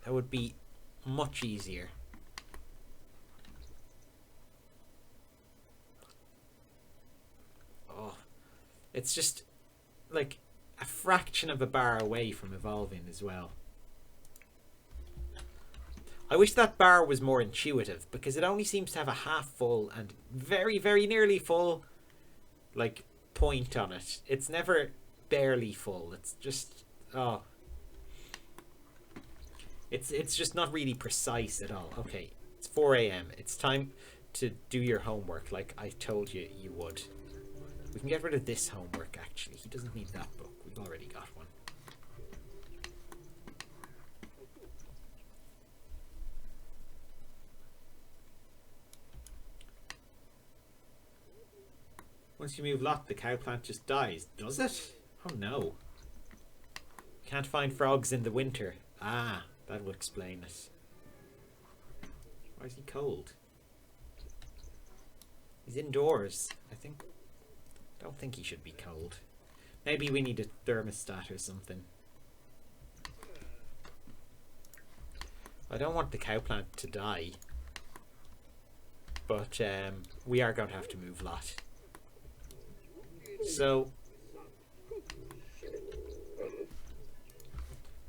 That would be much easier. Oh, it's just like a fraction of a bar away from evolving as well. I wish that bar was more intuitive, because it only seems to have a half full and very, very nearly full, like, point on it. It's never barely full. It's just, oh. It's just not really precise at all. Okay, it's 4 AM. It's time to do your homework like I told you you would. We can get rid of this homework, actually. He doesn't need that book. We've already got one. Once you move lot, the cow plant just dies. Does it? Oh no. Can't find frogs in the winter. Ah, that will explain it. Why is he cold? He's indoors. Don't think he should be cold. Maybe we need a thermostat or something. I don't want the cow plant to die. But we are going to have to move lot. So,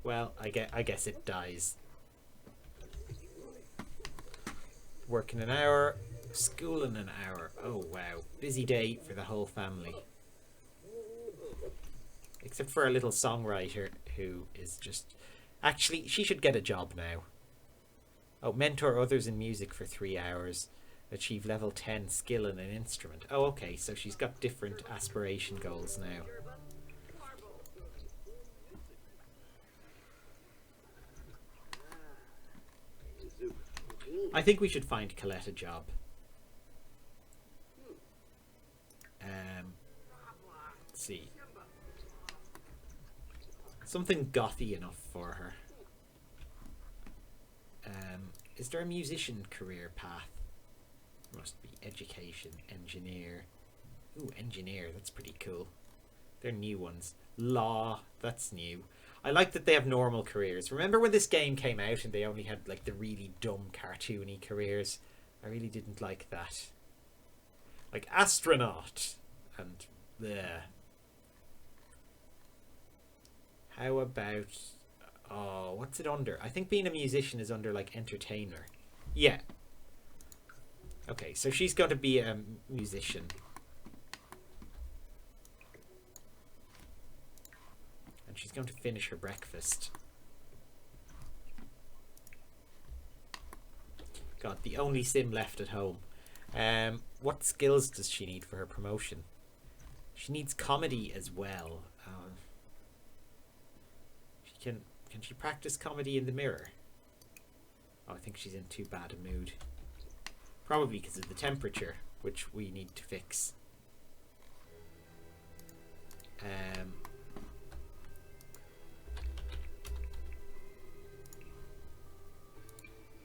well, I guess it dies. Work in an hour, school in an hour. Oh wow, busy day for the whole family. Except for our little songwriter, who is just... Actually, she should get a job now. Oh, mentor others in music for 3 hours. Achieve level 10 skill in an instrument. Oh, okay, so she's got different aspiration goals now. I think we should find Colette a job. Let's see. Something gothy enough for her. Is there a musician career path? Must be education, engineer. Ooh, engineer, that's pretty cool. They're new ones. Law, that's new. I like that they have normal careers. Remember when this game came out and they only had like the really dumb cartoony careers? I really didn't like that. Like astronaut and there. How about, oh, what's it under? I think being a musician is under like entertainer. Yeah. Okay, so she's going to be a musician. And she's going to finish her breakfast. God, the only sim left at home. What skills does she need for her promotion? She needs comedy as well. Can she practice comedy in the mirror? Oh, I think she's in too bad a mood. Probably because of the temperature, which we need to fix. Here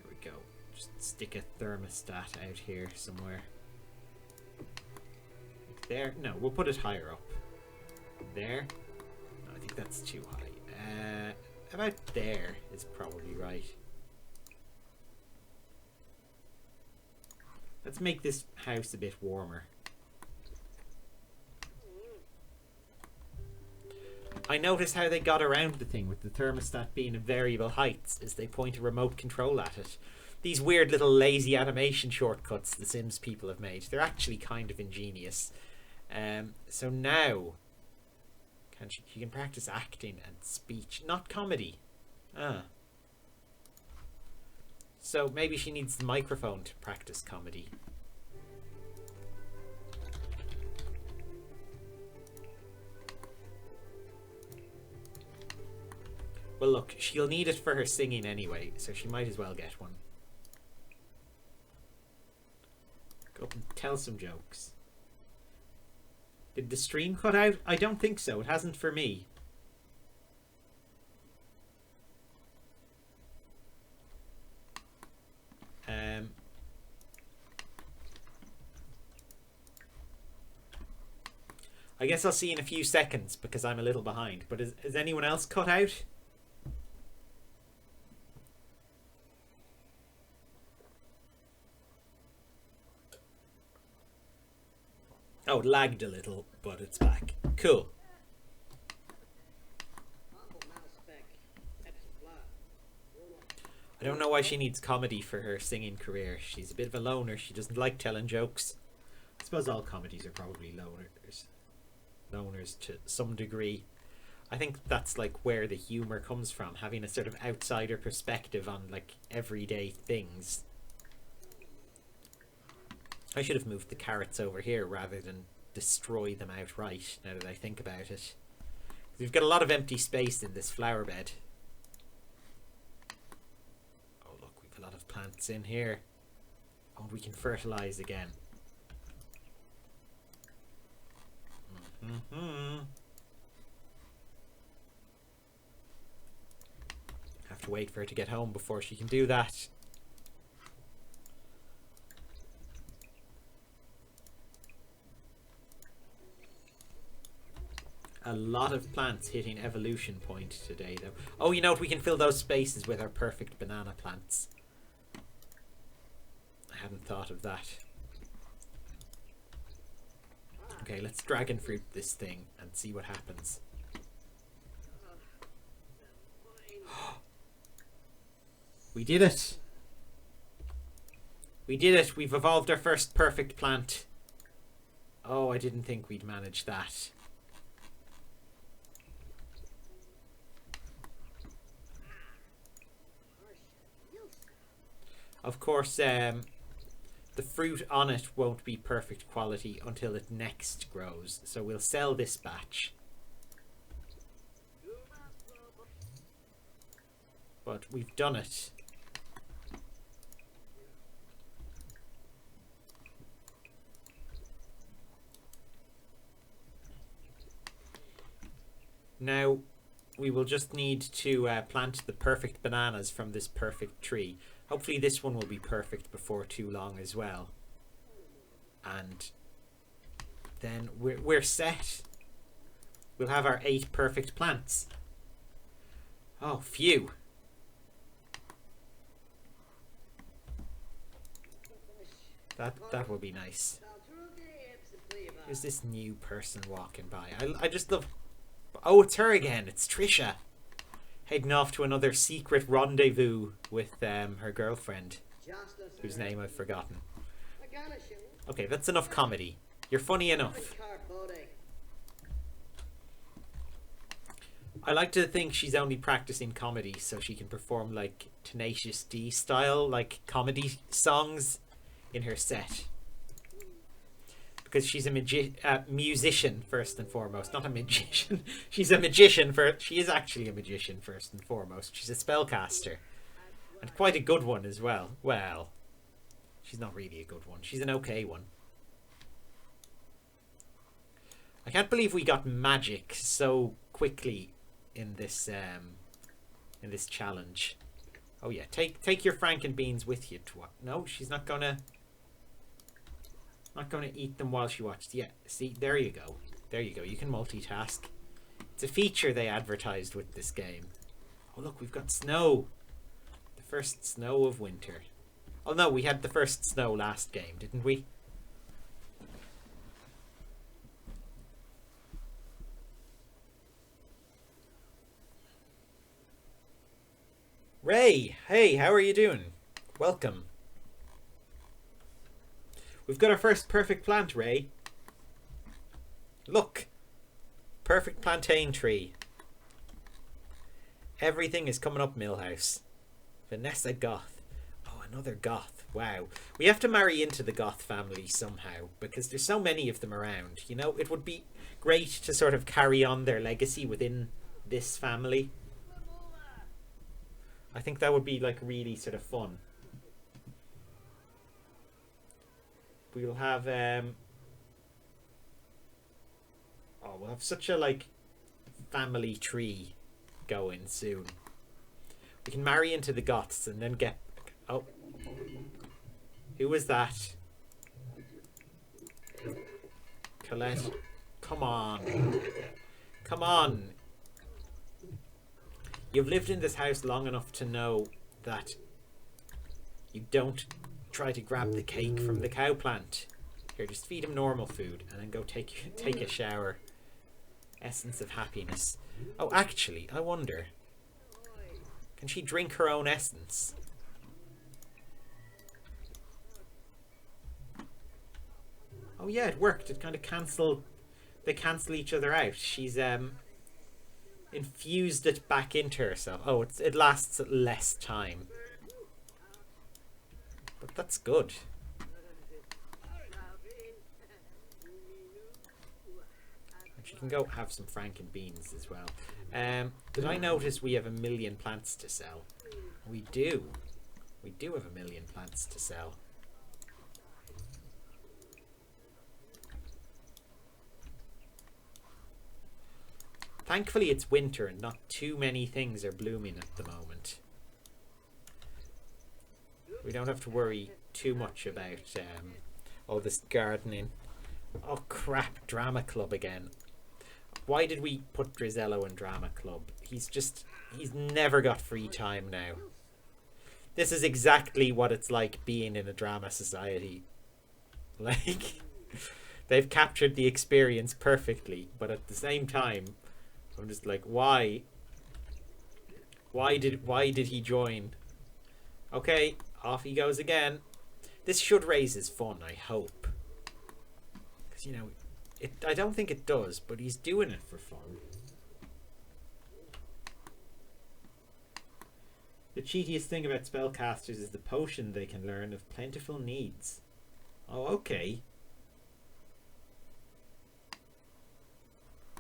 we go. Just stick a thermostat out here somewhere. There? No, we'll put it higher up. There? No, I think that's too high. About there is probably right. Let's make this house a bit warmer. I noticed how they got around the thing with the thermostat being at variable heights as they point a remote control at it. These weird little lazy animation shortcuts the Sims people have made. They're actually kind of ingenious. So now she can practice acting and speech, not comedy. So maybe she needs the microphone to practice comedy. Well, look, she'll need it for her singing anyway, so she might as well get one. Go up and tell some jokes. Did the stream cut out? I don't think so. It hasn't for me. I guess I'll see in a few seconds because I'm a little behind. But is anyone else cut out? Oh, it lagged a little, but it's back. Cool. I don't know why she needs comedy for her singing career. She's a bit of a loner. She doesn't like telling jokes. I suppose all comedies are probably loners. Loners to some degree. I think that's like where the humor comes from, having a sort of outsider perspective on like everyday things. I should have moved the carrots over here rather than destroy them outright, now that I think about it. We've got a lot of empty space in this flower bed. Oh look, we've a lot of plants in here. Oh, we can fertilise again. Have to wait for her to get home before she can do that. A lot of plants hitting evolution point today, though. Oh, you know what? We can fill those spaces with our perfect banana plants. I hadn't thought of that. Okay, let's dragon fruit this thing and see what happens. We did it! We did it! We've evolved our first perfect plant. Oh, I didn't think we'd manage that. Of course, the fruit on it won't be perfect quality until it next grows. So we'll sell this batch. But we've done it. Now, we will just need to plant the perfect bananas from this perfect tree. Hopefully this one will be perfect before too long as well. And then we're set. We'll have our 8 perfect plants. Oh, phew. That will be nice. Who's this new person walking by? I just love... Oh, it's her again. It's Trisha. Heading off to another secret rendezvous with her girlfriend, whose name I've forgotten. Okay, that's enough comedy. You're funny enough. I like to think she's only practicing comedy so she can perform like Tenacious D style, like comedy songs in her set. Because she's a musician first and foremost, not a magician. She's a magician she is actually a magician first and foremost. She's a spellcaster. And quite a good one as well. Well, she's not really a good one. She's an okay one. I can't believe we got magic so quickly in this challenge. Oh yeah, take your Frankenbeans with you. No, she's not gonna eat them while she watches. Yeah, see, there you go. There you go. You can multitask. It's a feature they advertised with this game. Oh look, we've got snow. The first snow of winter. Oh no, we had the first snow last game, didn't we? Ray, hey, how are you doing? Welcome. We've got our first perfect plant, Ray. Look. Perfect plantain tree. Everything is coming up, Millhouse. Vanessa Goth. Oh, another Goth. Wow. We have to marry into the Goth family somehow because there's so many of them around. You know, it would be great to sort of carry on their legacy within this family. I think that would be like really sort of fun. We'll have we'll have such a like family tree going soon. We can marry into the Goths and then get who was that? Colette. Come on. Come on. You've lived in this house long enough to know that you don't try to grab the cake from the cow plant. Here, just feed him normal food and then go take a shower. Essence of happiness. Oh, actually, I wonder. Can she drink her own essence? Oh yeah, it worked. It kind of they cancel each other out. She's infused it back into herself. Oh, it lasts less time. But that's good. And she can go have some Frankenbeans as well. Did I notice we have 1 million plants to sell? We do. We do have 1 million plants to sell. Thankfully it's winter and not too many things are blooming at the moment. We don't have to worry too much about all this gardening. Oh crap, Drama Club again. Why did we put Drizello in Drama Club? He's never got free time now. This is exactly what it's like being in a drama society. Like, they've captured the experience perfectly, but at the same time, I'm just like, why? Why did he join? Okay, off he goes again. This should raise his fun, I hope. Because, you know, I don't think it does, but he's doing it for fun. The cheatiest thing about spellcasters is the potion they can learn of plentiful needs. Oh, okay.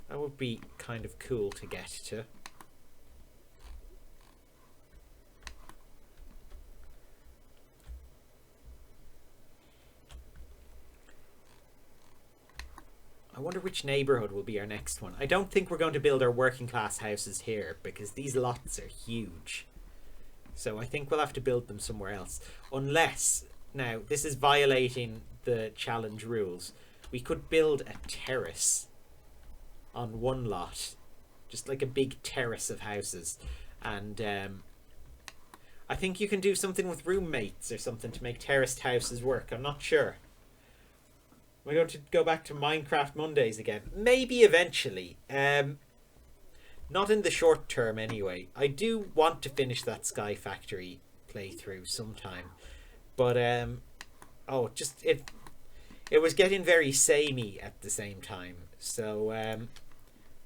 That would be kind of cool to get to. I wonder which neighbourhood will be our next one. I don't think we're going to build our working class houses here because these lots are huge. So I think we'll have to build them somewhere else. Unless, now this is violating the challenge rules, we could build a terrace on one lot. Just like a big terrace of houses. And I think you can do something with roommates or something to make terraced houses work. I'm not sure. We're going to go back to Minecraft Mondays again. Maybe eventually. Not in the short term anyway. I do want to finish that Sky Factory playthrough sometime. But, oh, just, it was getting very samey at the same time. So,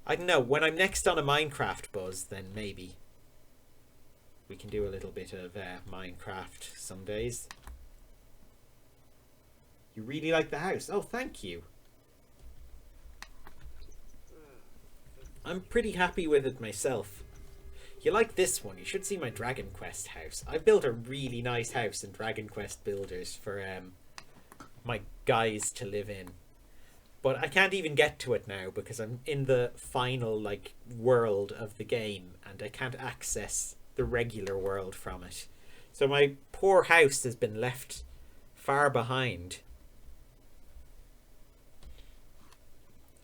I don't know. When I'm next on a Minecraft buzz, then maybe we can do a little bit of Minecraft some days. You really like the house? Oh, thank you. I'm pretty happy with it myself. You like this one? You should see my Dragon Quest house. I built a really nice house in Dragon Quest Builders for my guys to live in. But I can't even get to it now because I'm in the final like world of the game and I can't access the regular world from it. So my poor house has been left far behind.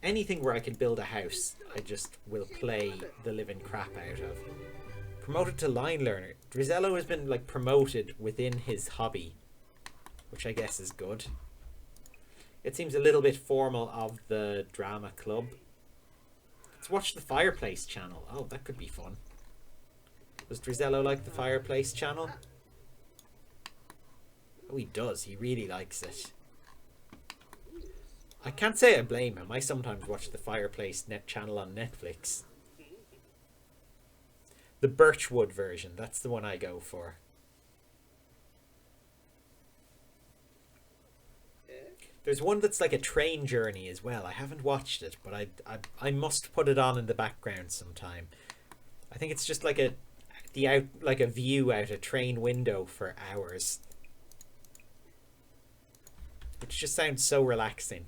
Anything where I can build a house, I just will play the living crap out of. Promoted to line learner. Drizello has been like promoted within his hobby, which I guess is good. It seems a little bit formal of the drama club. Let's watch the Fireplace channel. Oh, that could be fun. Does Drizello like the Fireplace channel? Oh, he does. He really likes it. I can't say I blame him. I sometimes watch the Fireplace channel on Netflix. The Birchwood version. That's the one I go for. There's one that's like a train journey as well. I haven't watched it, but I must put it on in the background sometime. I think it's just like a view out a train window for hours, which just sounds so relaxing.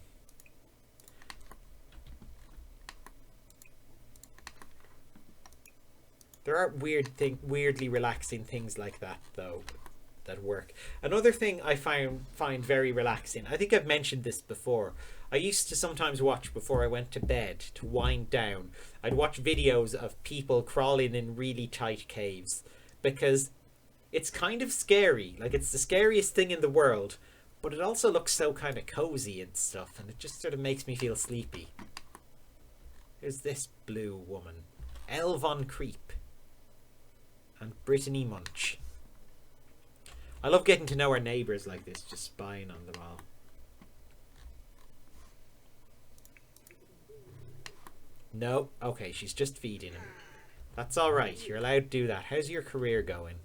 There are weirdly relaxing things like that though that work. Another thing I find very relaxing, I think I've mentioned this before, I used to sometimes watch before I went to bed to wind down. I'd watch videos of people crawling in really tight caves because it's kind of scary. Like, it's the scariest thing in the world, but it also looks so kind of cozy and stuff, and it just sort of makes me feel sleepy. Here's this blue woman, Elle Von Creep and Brittany Munch. I love getting to know our neighbours like this, just spying on them all. No, okay, she's just feeding him. That's alright, you're allowed to do that. How's your career going?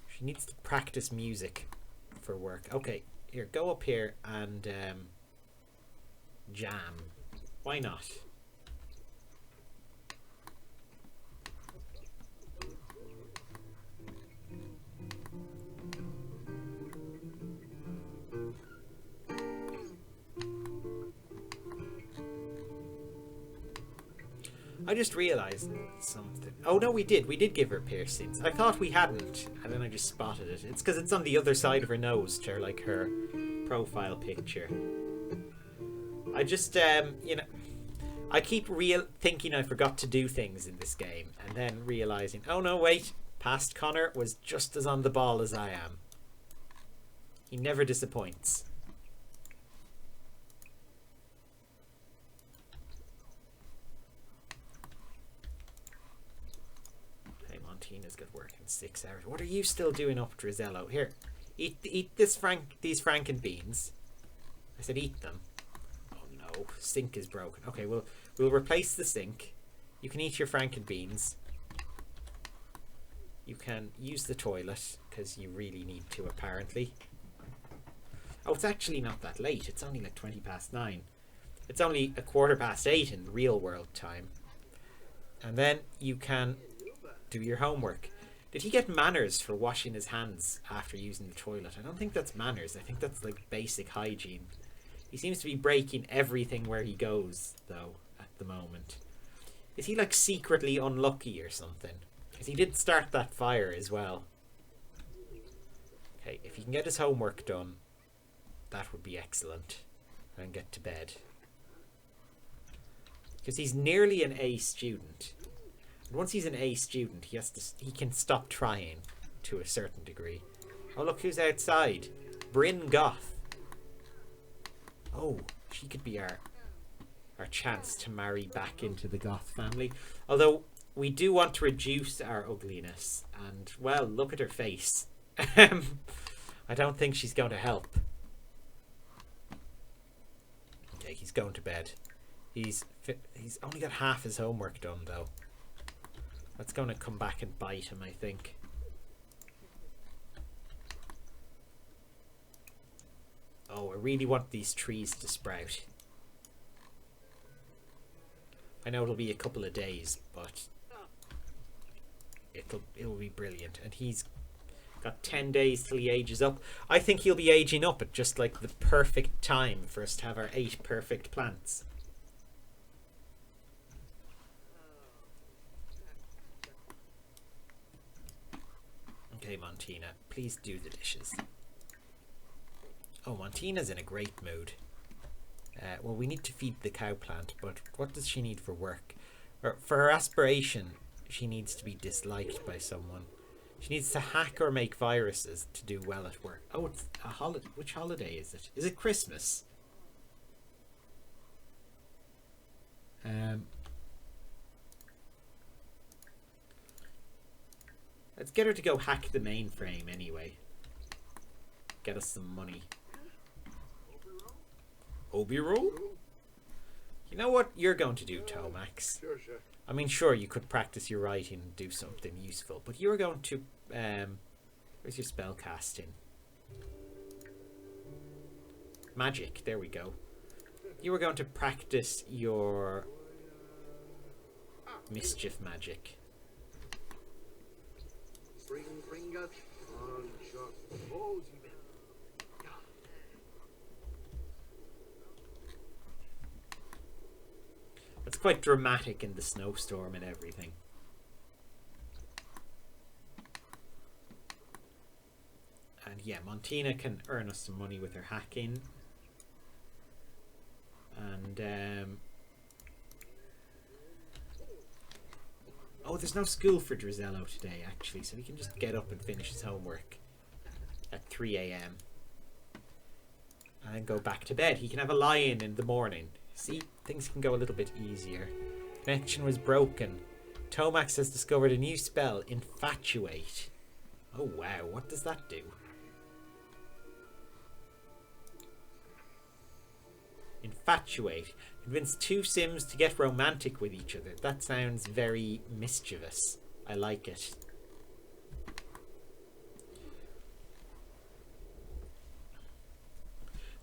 She needs to practice music for work. Okay, here, go up here and jam. Why not? I just realised something. Oh no, we did. We did give her piercings. I thought we hadn't, and then I just spotted it. It's because it's on the other side of her nose, to like her profile picture. I just, you know, I keep thinking I forgot to do things in this game, and then realising, oh no, wait, past Connor was just as on the ball as I am. He never disappoints. Tina's got work in 6 hours. What are you still doing up, Drizello? Here, eat these Franken beans. I said eat them. Oh no, sink is broken. Okay, we'll replace the sink. You can eat your Franken beans. You can use the toilet because you really need to, apparently. Oh, it's actually not that late. It's only like 9:20. It's only 8:15 in real world time. And then you can do your homework. Did he get manners for washing his hands after using the toilet? I don't think that's manners. I think that's like basic hygiene. He seems to be breaking everything where he goes, though, at the moment. Is he like secretly unlucky or something? Because he did start that fire as well. Okay, if he can get his homework done, that would be excellent. And get to bed. Because he's nearly an A student. And once he's an A student, he can stop trying to a certain degree. Oh, look who's outside. Bryn Goth. Oh, she could be our chance to marry back into the Goth family. Although, we do want to reduce our ugliness. And, well, look at her face. I don't think she's going to help. Okay, he's going to bed. He's only got half his homework done though. That's going to come back and bite him, I think. Oh, I really want these trees to sprout. I know it'll be a couple of days, but it'll be brilliant. And he's got 10 days till he ages up. I think he'll be aging up at just like the perfect time for us to have our 8 perfect plants. Okay, Montina, please do the dishes. Oh, Montina's in a great mood. Well, we need to feed the cow plant, but what does she need for work? For her aspiration, she needs to be disliked by someone. She needs to hack or make viruses to do well at work. Oh, it's a holiday. Which holiday is it? Is it Christmas? Let's get her to go hack the mainframe anyway. Get us some money. Obi-roll? You know what you're going to do, Tomax? Sure. I mean, sure, you could practice your writing and do something useful, but you're going to... where's your spell casting? Magic, there we go. You were going to practice your mischief magic. It's quite dramatic in the snowstorm and everything. And yeah, Montina can earn us some money with her hacking. And oh, there's no school for Drizello today actually, so he can just get up and finish his homework at 3 AM and then go back to bed. He can have a lie-in in the morning. See, things can go a little bit easier. Connection was broken. Tomax has discovered a new spell, Infatuate. Oh wow, what does that do? Infatuate. Convince 2 Sims to get romantic with each other. That sounds very mischievous. I like it.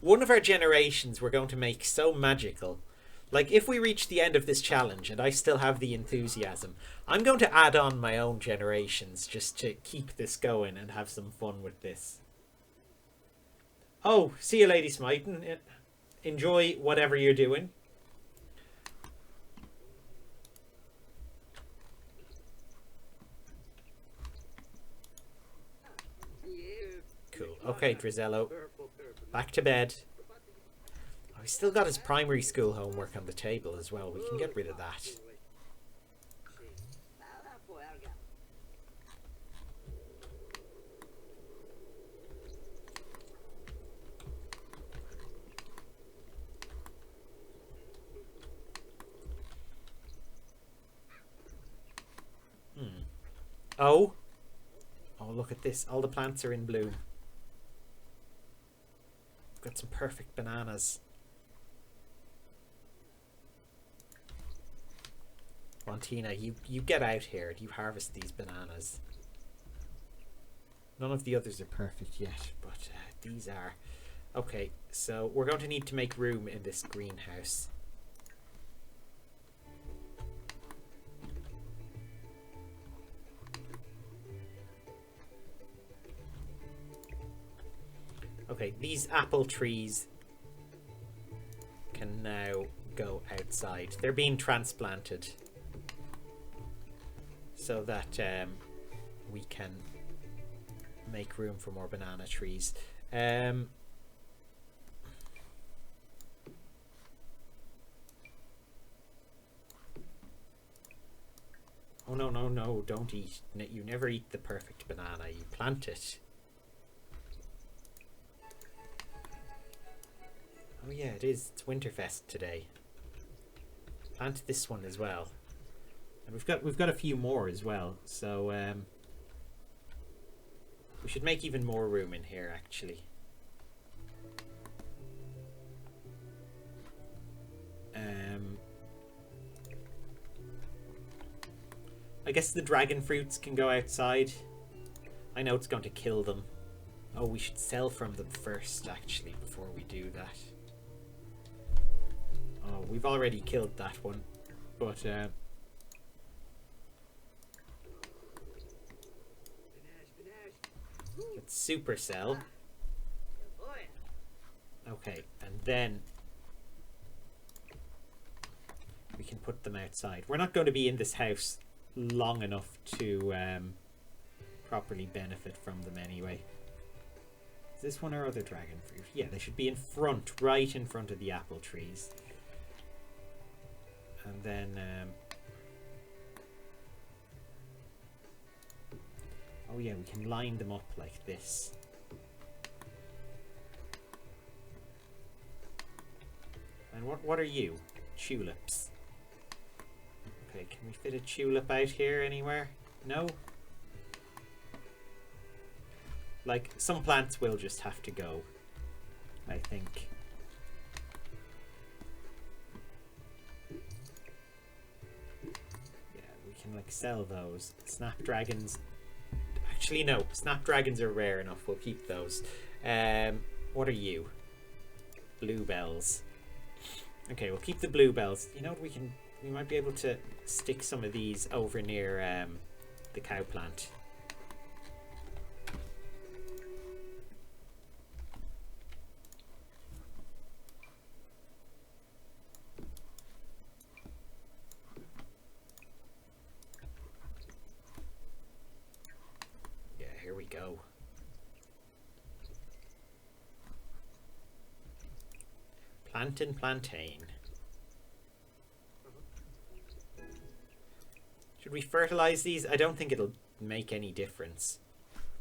One of our generations we're going to make so magical. Like, if we reach the end of this challenge and I still have the enthusiasm, I'm going to add on my own generations just to keep this going and have some fun with this. Oh, see you, Lady Smyton. Enjoy whatever you're doing. Cool. Okay, Drizello. Back to bed. Oh, he's still got his primary school homework on the table as well. We can get rid of that. Oh. Oh, look at this. All the plants are in bloom. We've got some perfect bananas. Montina, you get out here and you harvest these bananas. None of the others are perfect yet, but these are. Okay, so we're going to need to make room in this greenhouse. Okay, these apple trees can now go outside. They're being transplanted so that we can make room for more banana trees. Oh no, don't eat. You never eat the perfect banana, you plant it. Oh yeah, it is. It's Winterfest today. Plant this one as well. And we've got a few more as well. So we should make even more room in here actually. I guess the dragon fruits can go outside. I know it's going to kill them. Oh, we should sell from them first, actually, before we do that. Oh, we've already killed that one. But, let's supercell. Okay, and then we can put them outside. We're not going to be in this house long enough to properly benefit from them anyway. Is this one our other dragon fruit? Yeah, they should be in front, right in front of the apple trees. And then oh yeah, we can line them up like this. And what are you? Tulips. Okay, can we fit a tulip out here anywhere? No? Like, some plants will just have to go, I think. Yeah, we can, like, sell those. Snapdragons. Actually, no. Snapdragons are rare enough. We'll keep those. What are you? Bluebells. Okay, we'll keep the bluebells. You know what, we might be able to stick some of these over near the cow plant. Yeah, here we go. Plantain plantain. Should we fertilize these? I don't think it'll make any difference.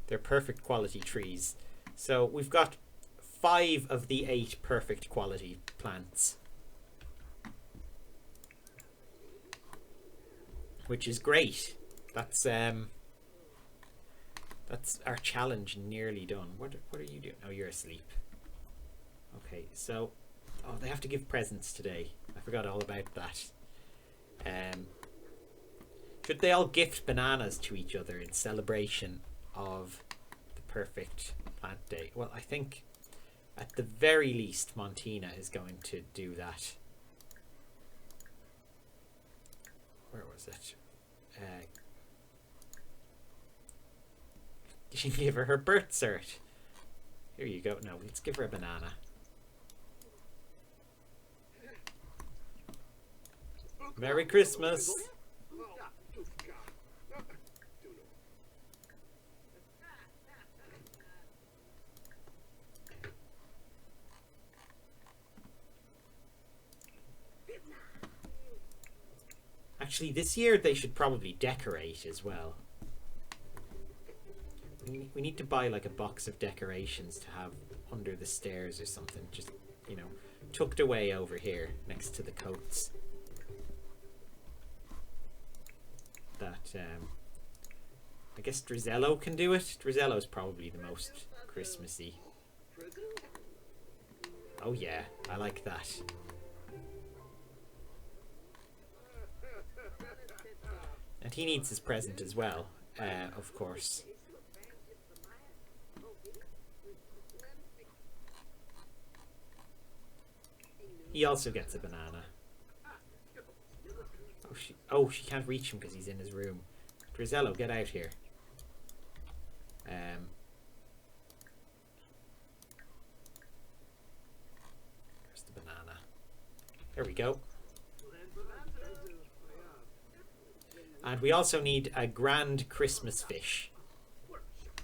They're perfect quality trees. So we've got 5 of the 8 perfect quality plants. Which is great. That's our challenge nearly done. What are you doing? Oh, you're asleep. Okay, so oh, they have to give presents today. I forgot all about that. Should they all gift bananas to each other in celebration of the perfect plant day? Well, I think at the very least Montina is going to do that. Where was it? Did you give her birth cert? Here you go. No, let's give her a banana. Merry Christmas! Actually, this year they should probably decorate as well. We need to buy like a box of decorations to have under the stairs or something. Just, you know, tucked away over here next to the coats. That, I guess Drizello can do it. Drizello's probably the most Christmassy. Oh yeah, I like that. And he needs his present as well, of course. He also gets a banana. Oh, she can't reach him because he's in his room. Drizello, get out here. There's the banana. There we go. And we also need a grand Christmas fish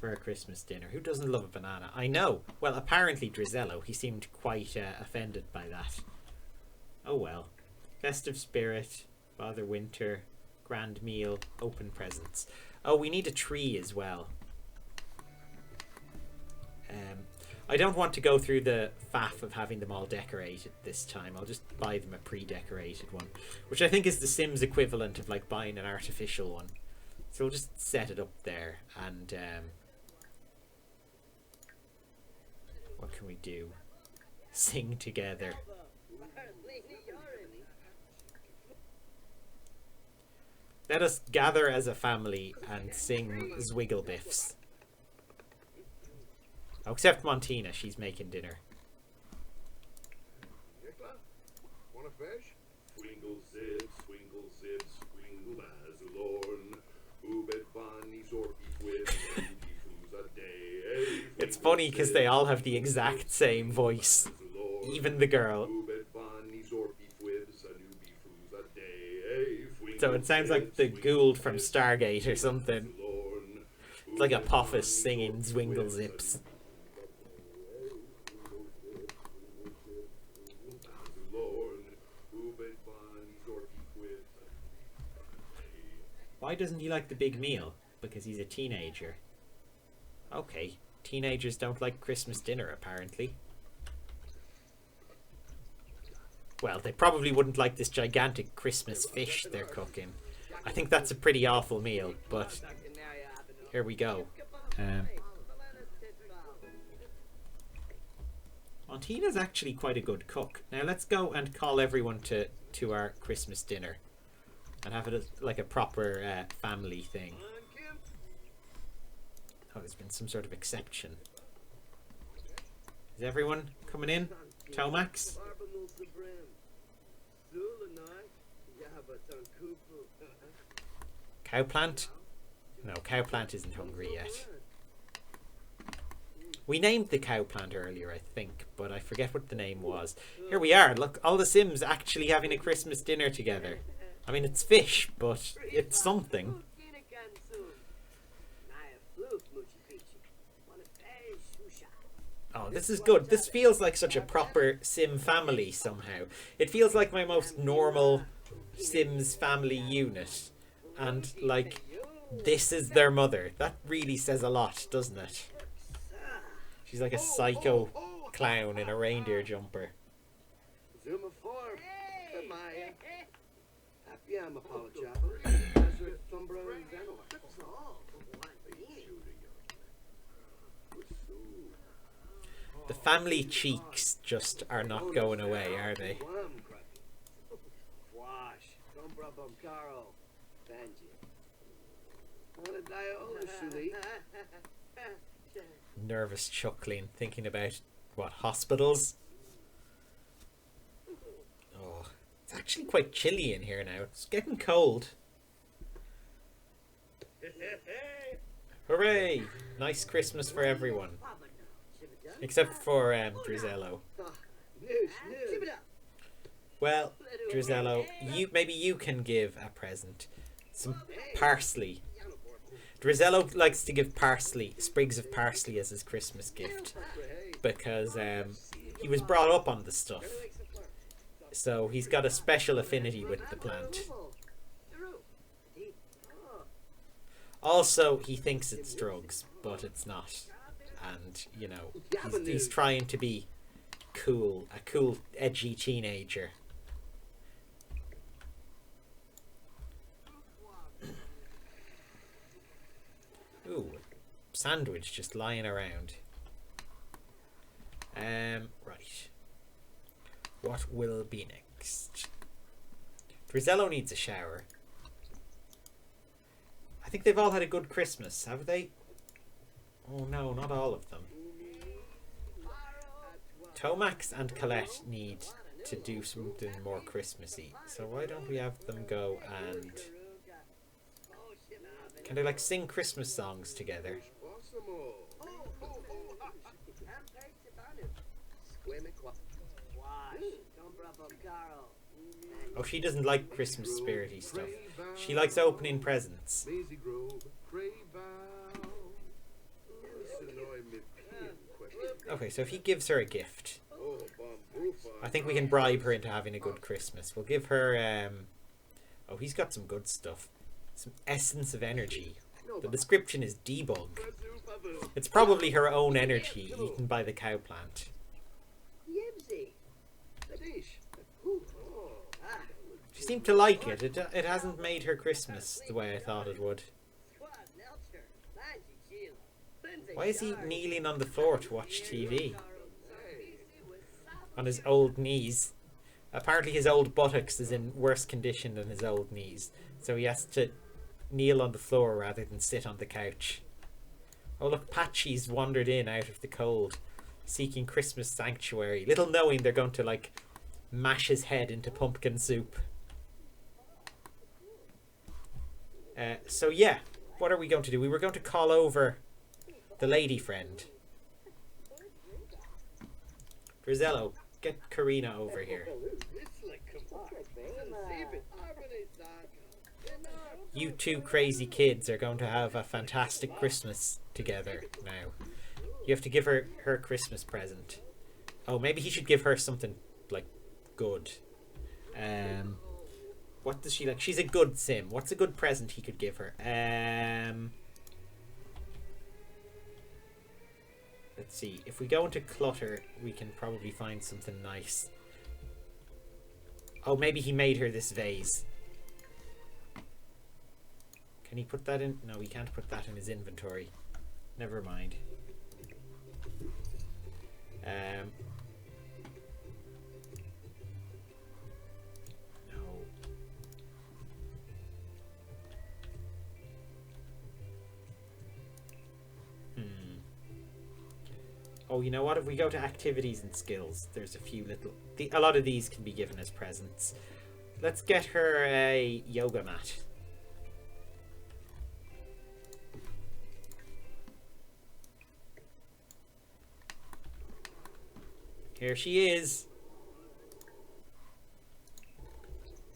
for a Christmas dinner. Who doesn't love a banana? I know. Well, apparently Drizello. He seemed quite offended by that. Oh well. Festive spirit, Father Winter, grand meal, open presents. Oh, we need a tree as well. I don't want to go through the faff of having them all decorated this time. I'll just buy them a pre-decorated one, which I think is the Sims equivalent of like buying an artificial one. So we'll just set it up there, and what can we do? Sing together. Let us gather as a family and sing Zwiggle-Biffs. Oh, except Montina, she's making dinner. Want a fish? Swingle zip, swingle zip, swingle as a lorn. Ubed Vani Zorpi with a day. It's funny because they all have the exact same voice. Even the girl. So it sounds like the Gould from Stargate or something. It's like Apophis singing Zwingle Zips. Why doesn't he like the big meal? Because he's a teenager. Okay, teenagers don't like Christmas dinner apparently. Well, they probably wouldn't like this gigantic Christmas fish they're cooking. I think that's a pretty awful meal, but here we go. Montina's actually quite a good cook. Now let's go and call everyone to our Christmas dinner and have it like a proper family thing. Oh, there's been some sort of exception. Is everyone coming in? Tomax? Cowplant? No, Cowplant isn't hungry yet. We named the Cowplant earlier, I think, but I forget what the name was. Here we are. Look, all the Sims actually having a Christmas dinner together. I mean, it's fish, but it's something. Oh, this is good. This feels like such a proper Sim family somehow. It feels like my most normal Sims family unit. And, like, this is their mother. That really says a lot, doesn't it? She's like a psycho clown in a reindeer jumper. The family cheeks just are not going away, are they? Nervous chuckling, thinking about what, hospitals? Oh, it's actually quite chilly in here now. It's getting cold. Hooray! Nice Christmas for everyone. Except for Drizello. Well, Drizello, maybe you can give a present. Some parsley. Drizello likes to give parsley, sprigs of parsley as his Christmas gift. Because he was brought up on the stuff. So he's got a special affinity with the plant. Also, he thinks it's drugs, but it's not. And, you know, he's trying to be cool, a cool, edgy teenager. Ooh, sandwich just lying around. Right. What will be next? Drizello needs a shower. I think they've all had a good Christmas, have they? Oh no, not all of them. Tomax and Colette need to do something more Christmassy. So why don't we have them go and... Can they like sing Christmas songs together? Oh, she doesn't like Christmas spirity stuff. She likes opening presents. Okay, so if he gives her a gift, I think we can bribe her into having a good Christmas. We'll give her, oh, he's got some good stuff. Some essence of energy. The description is debug. It's probably her own energy eaten by the cow plant. She seemed to like it. It hasn't made her Christmas the way I thought it would. Why is he kneeling on the floor to watch TV? On his old knees. Apparently his old buttocks is in worse condition than his old knees, so he has to kneel on the floor rather than sit on the couch. Oh look, Patchy's wandered in out of the cold, seeking Christmas sanctuary, little knowing they're going to like mash his head into pumpkin soup. So yeah, what are we going to do? We were going to call over the lady friend. Drizello, get Karina over here. You two crazy kids are going to have a fantastic Christmas together now. You have to give her her Christmas present. Oh, maybe he should give her something like good. What does she like? She's a good sim. What's a good present he could give her? Let's see. If we go into clutter, we can probably find something nice. Oh, maybe he made her this vase. Can he put that in? No, he can't put that in his inventory. Never mind. No. Oh, you know what? If we go to activities and skills, there's a few little... a lot of these can be given as presents. Let's get her a yoga mat. Here she is.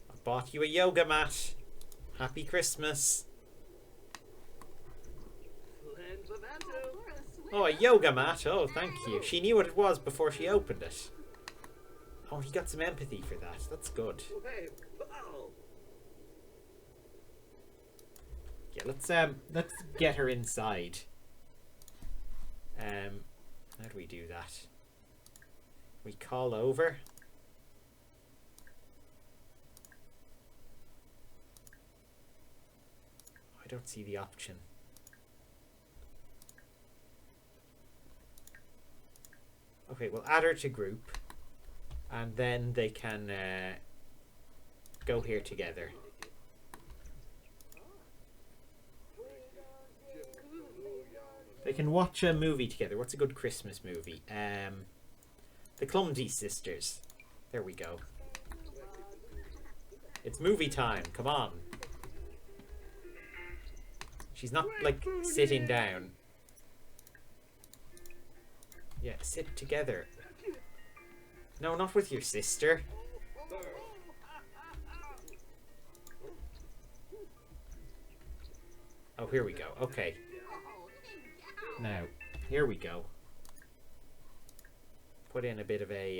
I bought you a yoga mat. Happy Christmas. Oh, a yoga mat. Oh, thank you. She knew what it was before she opened it. Oh, he got some empathy for that. That's good. Yeah, let's get her inside. How do we do that? We call over. I don't see the option. Okay, we'll add her to group, and then they can go here together. They can watch a movie together. What's a good Christmas movie? The Clumsy Sisters. There we go. It's movie time. Come on. She's not like sitting down. Yeah, sit together. No, not with your sister. Oh, here we go. Okay. Now, here we go. Put in a bit of a...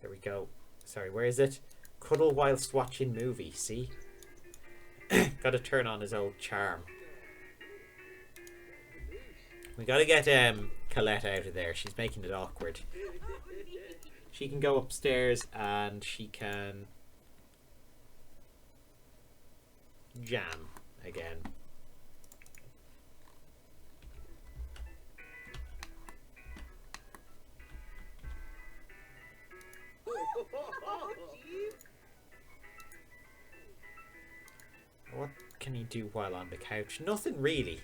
there we go. Sorry, where is it? Cuddle whilst watching movie, see? Gotta turn on his old charm. We gotta get Colette out of there. She's making it awkward. She can go upstairs and she can jam again. What can he do while on the couch? Nothing really.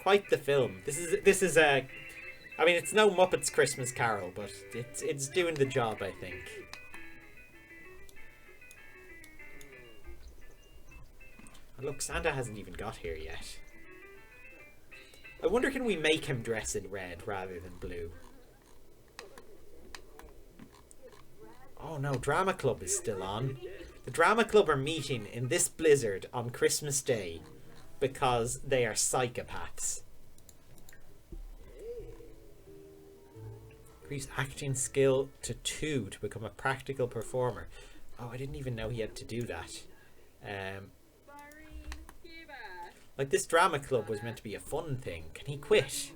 Quite the film. This is a... I mean, it's no Muppets Christmas Carol, but it's doing the job, I think. Oh, look, Santa hasn't even got here yet. I wonder, can we make him dress in red rather than blue? Oh no, Drama Club is still on. The Drama Club are meeting in this blizzard on Christmas Day because they are psychopaths. Increase acting skill to 2 to become a practical performer. Oh, I didn't even know he had to do that. Like, this Drama Club was meant to be a fun thing. Can he quit?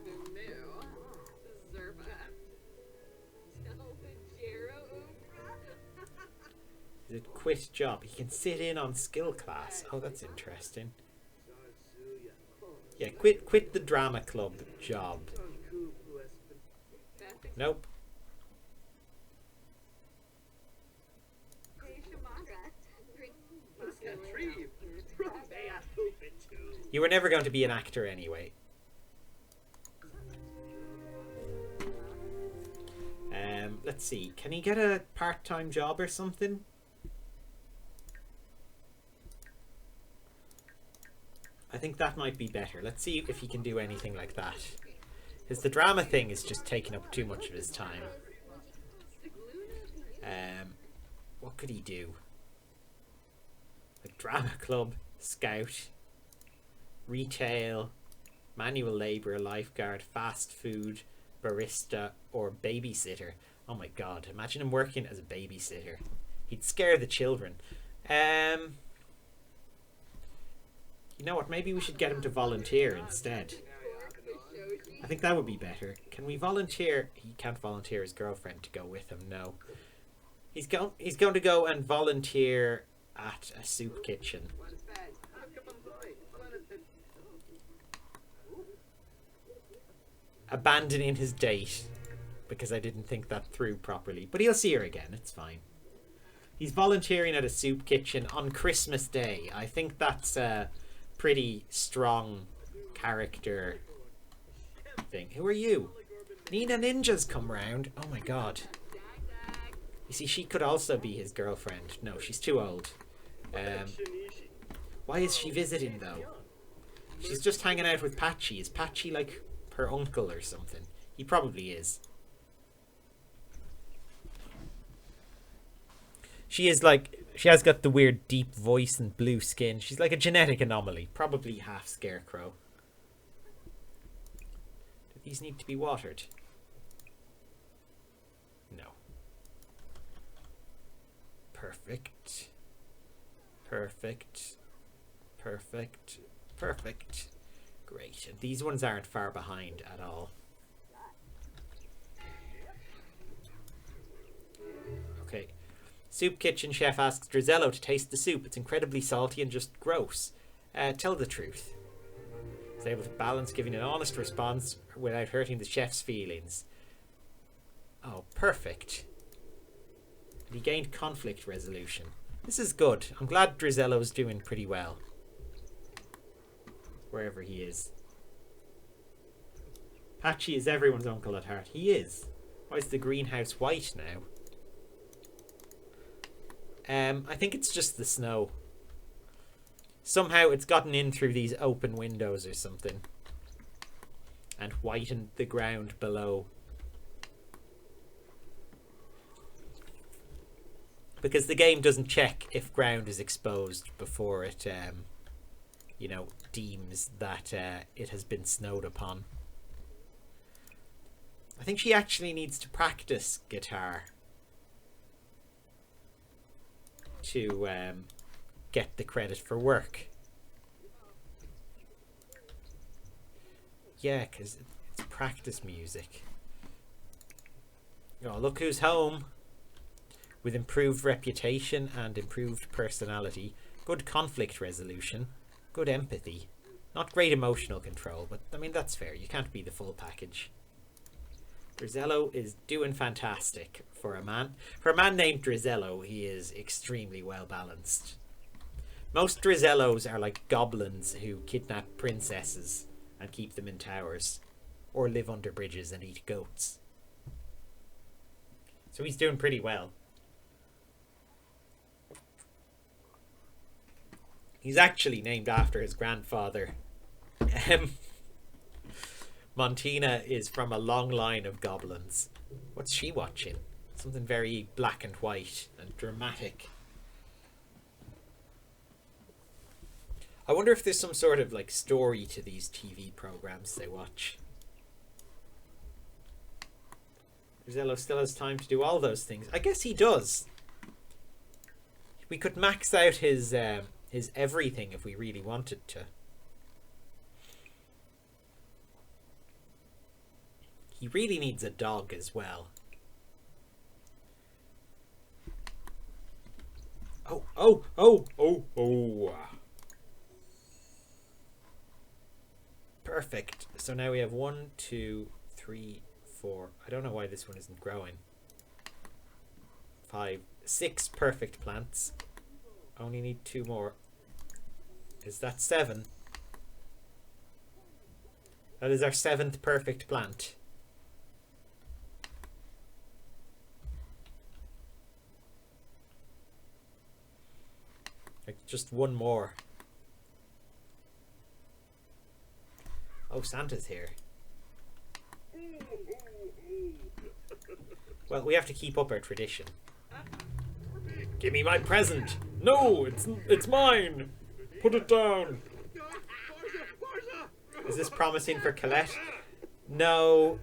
Is it quit job? He can sit in on skill class. Oh, that's interesting. Yeah, quit the drama club job. Nope. You were never going to be an actor anyway. Let's see. Can he get a part-time job or something? I think that might be better. Let's see if he can do anything like that. Because the drama thing is just taking up too much of his time. What could he do? Like drama club, scout, retail, manual labour, lifeguard, fast food, barista, or babysitter. Oh my god, imagine him working as a babysitter. He'd scare the children. You know what, maybe we should get him to volunteer instead. I think that would be better. Can we volunteer? He can't volunteer his girlfriend to go with him, no. He's going to go and volunteer at a soup kitchen. Abandoning his date because I didn't think that through properly. But he'll see her again, it's fine. He's volunteering at a soup kitchen on Christmas Day. I think that's a pretty strong character thing. Who are you? Nina Ninja's come round. Oh my god. You see, she could also be his girlfriend. No, she's too old. Why is she visiting though? She's just hanging out with Patchy. Is Patchy like her uncle or something? He probably is. She is like, she has got the weird deep voice and blue skin. She's like a genetic anomaly. Probably half scarecrow. Do these need to be watered? No. Perfect. Perfect. Perfect. Perfect. Great. And these ones aren't far behind at all. Okay. Soup kitchen chef asks Drizello to taste the soup. It's incredibly salty and just gross. Tell the truth. He's able to balance giving an honest response without hurting the chef's feelings. Oh, perfect. And he gained conflict resolution. This is good. I'm glad Drizello's doing pretty well. Wherever he is. Patchy is everyone's uncle at heart. He is. Why is the greenhouse white now? I think it's just the snow. Somehow it's gotten in through these open windows or something. And whitened the ground below. Because the game doesn't check if ground is exposed before it, you know, deems that it has been snowed upon. I think she actually needs to practice guitar to get the credit for work. Yeah, because it's practice music. Oh, look who's home. With improved reputation and improved personality, good conflict resolution, good empathy, not great emotional control, but I mean that's fair, you can't be the full package. Drizello is doing fantastic for a man. For a man named Drizello, he is extremely well balanced. Most Drizellos are like goblins who kidnap princesses and keep them in towers, or live under bridges and eat goats. So he's doing pretty well. He's actually named after his grandfather. Montina is from a long line of goblins. What's she watching? Something very black and white and dramatic. I wonder if there's some sort of like story to these TV programs they watch. Drizello still has time to do all those things. I guess he does. We could max out his everything if we really wanted to. He really needs a dog as well. Oh. Perfect. So now we have 1, 2, 3, 4. I don't know why this one isn't growing. 5, 6 perfect plants. Only need 2 more. Is that 7? That is our 7th perfect plant. Like just 1 more. Oh, Santa's here. Well, we have to keep up our tradition. Give me my present. No, it's mine. Put it down. Is this promising for Colette? No,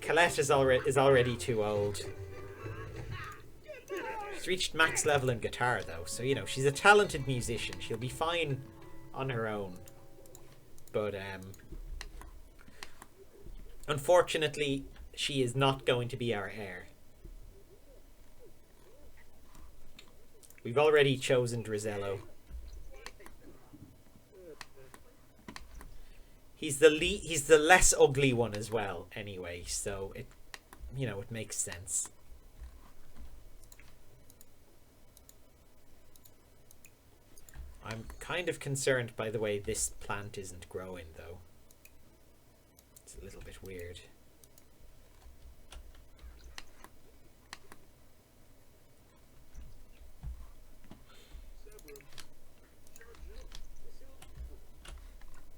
Colette is already too old. She's reached max level in guitar though, so you know she's a talented musician. She'll be fine on her own. But unfortunately, she is not going to be our heir. We've already chosen Drizello. He's the less ugly one as well, anyway. So it makes sense. I'm kind of concerned by the way this plant isn't growing, though. It's a little bit weird.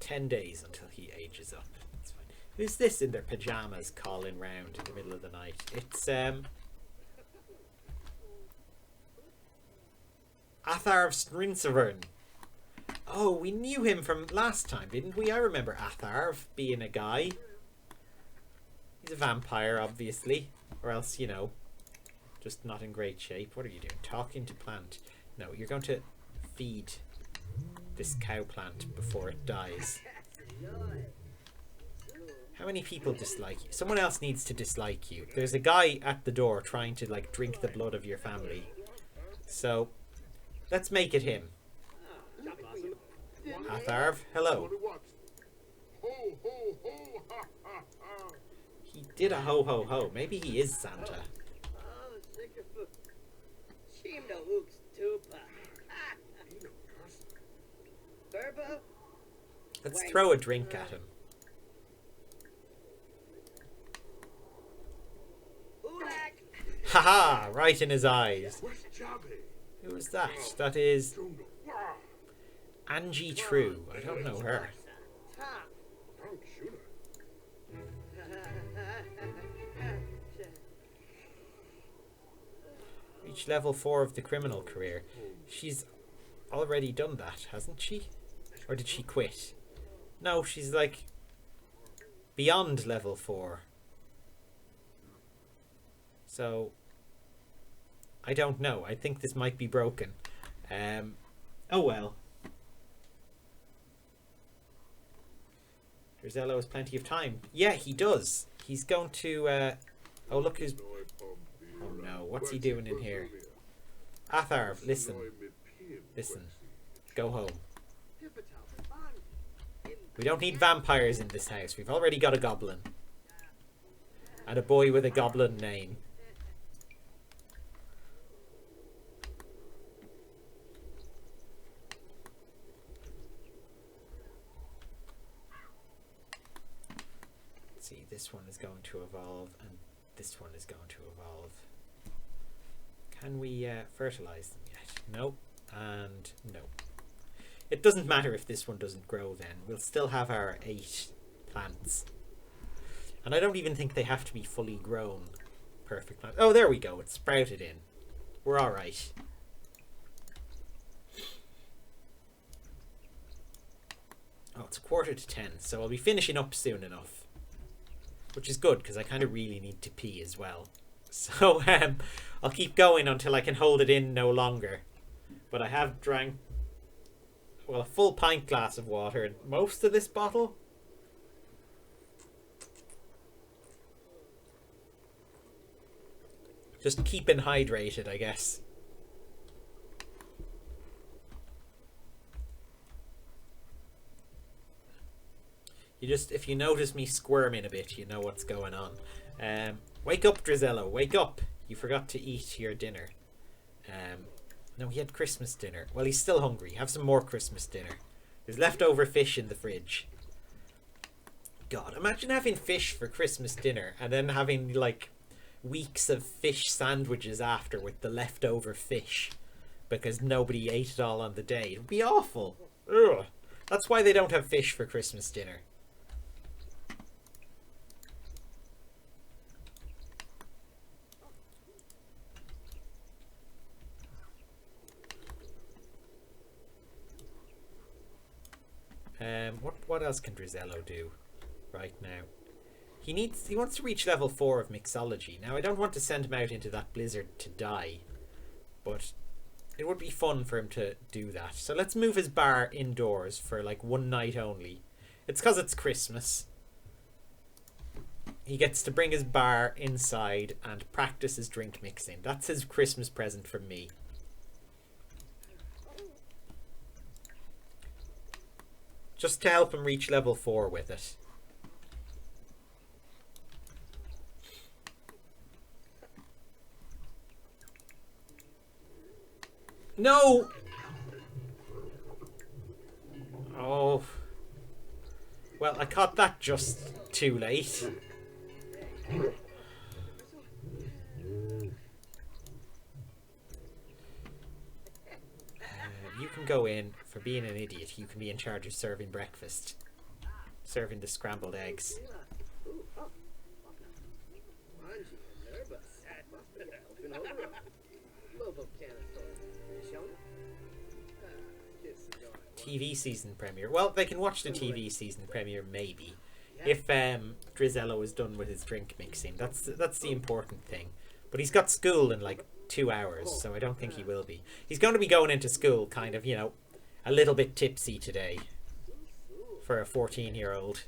"10 days until he ages up." That's fine. Who's this in their pajamas calling round in the middle of the night? It's Atharv Strinzavern. Oh, we knew him from last time, didn't we? I remember Atharv being a guy. He's a vampire, obviously. Or else, just not in great shape. What are you doing? Talking to plant. No, you're going to feed this cow plant before it dies. How many people dislike you? Someone else needs to dislike you. There's a guy at the door trying to like drink the blood of your family. So let's make it him. Atharv, hello. He did a ho ho ho. Maybe he is Santa. Let's throw a drink at him. Haha! Right in his eyes. Who is that? That is Angie True. I don't know her. Reach level 4 of the criminal career. She's already done that, hasn't she? Or did she quit? No, she's like beyond level 4. So I don't know. I think this might be broken. Oh well. Drizello has plenty of time. Yeah, he does. He's going to oh look who's... Oh no, what's he doing in here? Atharv, listen. Listen. Go home. We don't need vampires in this house. We've already got a goblin. And a boy with a goblin name. Let's see, this one is going to evolve and this one is going to evolve. Can we fertilize them yet? No. And no. It doesn't matter if this one doesn't grow then. We'll still have our 8 plants. And I don't even think they have to be fully grown perfect plants. Oh, there we go. It's sprouted in. We're alright. Oh, it's 9:45, so I'll be finishing up soon enough. Which is good, because I kind of really need to pee as well. So, I'll keep going until I can hold it in no longer. But I have drank, well, a full pint glass of water and most of this bottle. Just keeping hydrated, I guess. You just, if you notice me squirming a bit, you know what's going on. Wake up, Drizello, wake up. You forgot to eat your dinner. No, he had Christmas dinner. Well, he's still hungry. Have some more Christmas dinner. There's leftover fish in the fridge. God, imagine having fish for Christmas dinner and then having, like, weeks of fish sandwiches after with the leftover fish because nobody ate it all on the day. It would be awful. Ugh. That's why they don't have fish for Christmas dinner. What else can Drizello do right now? He wants to reach level 4 of mixology. Now I don't want to send him out into that blizzard to die, but it would be fun for him to do that. So let's move his bar indoors for like one night only. It's because it's Christmas. He gets to bring his bar inside and practice his drink mixing. That's his Christmas present from me. Just to help him reach level 4 with it. No! Oh. Well, I caught that just too late. You can go in. For being an idiot, you can be in charge of serving breakfast. Serving the scrambled eggs. TV season premiere. Well, they can watch the TV season premiere maybe. If Drizello is done with his drink mixing. That's the important thing. But he's got school in like 2 hours, so I don't think he will be. He's going to be going into school kind of, you know, a little bit tipsy today for a 14-year-old.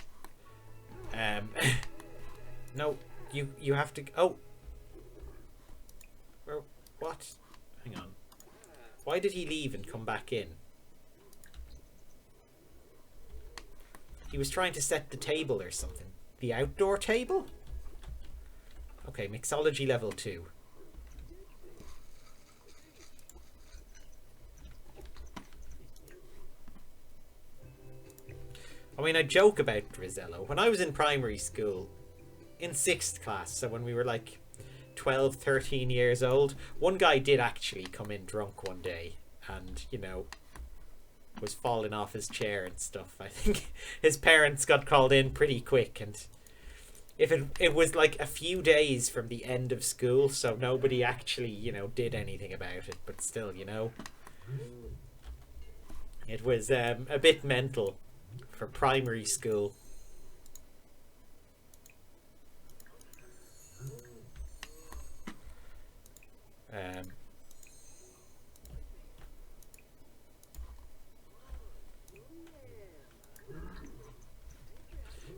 No, you have to. Oh, what? Hang on. Why did he leave and come back in? He was trying to set the table or something. The outdoor table? Okay, mixology level 2. I mean, I joke about Drizello. When I was in primary school, in 6th class, so when we were like 12, 13 years old, one guy did actually come in drunk one day and, you know, was falling off his chair and stuff. I think his parents got called in pretty quick, and if it was like a few days from the end of school, so nobody actually, you know, did anything about it, but still, you know, it was a bit mental for primary school.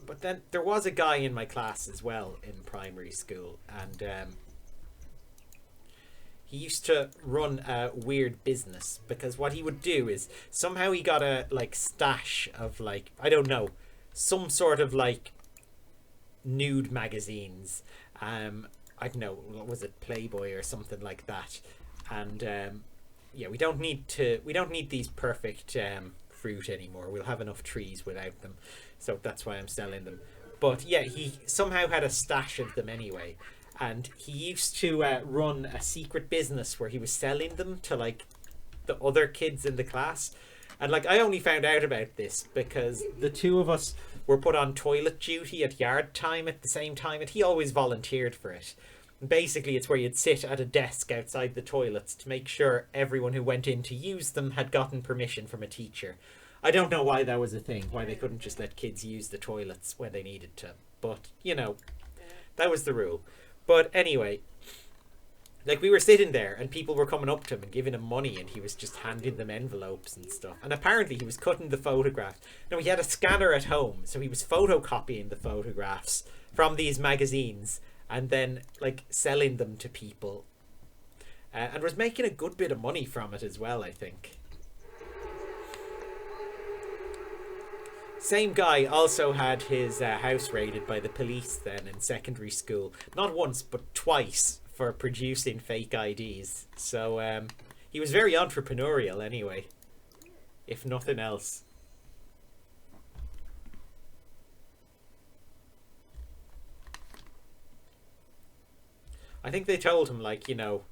But then there was a guy in my class as well in primary school, and he used to run a weird business, because what he would do is somehow he got a like stash of like, I don't know, some sort of like nude magazines. I don't know, what was it, Playboy or something like that. And yeah, we don't need these perfect fruit anymore. We'll have enough trees without them. So that's why I'm selling them. But yeah, he somehow had a stash of them anyway. And he used to run a secret business where he was selling them to like the other kids in the class. And like, I only found out about this because the two of us were put on toilet duty at yard time at the same time, and he always volunteered for it. And basically, it's where you'd sit at a desk outside the toilets to make sure everyone who went in to use them had gotten permission from a teacher. I don't know why that was a thing, why they couldn't just let kids use the toilets when they needed to. But, you know, that was the rule. But anyway, like, we were sitting there and people were coming up to him and giving him money, and he was just handing them envelopes and stuff. And apparently he was cutting the photographs. No, he had a scanner at home, so he was photocopying the photographs from these magazines and then like selling them to people. And was making a good bit of money from it as well, I think. Same guy also had his house raided by the police then in secondary school. Not once, but twice for producing fake IDs. So he was very entrepreneurial anyway, if nothing else. I think they told him, like, you know,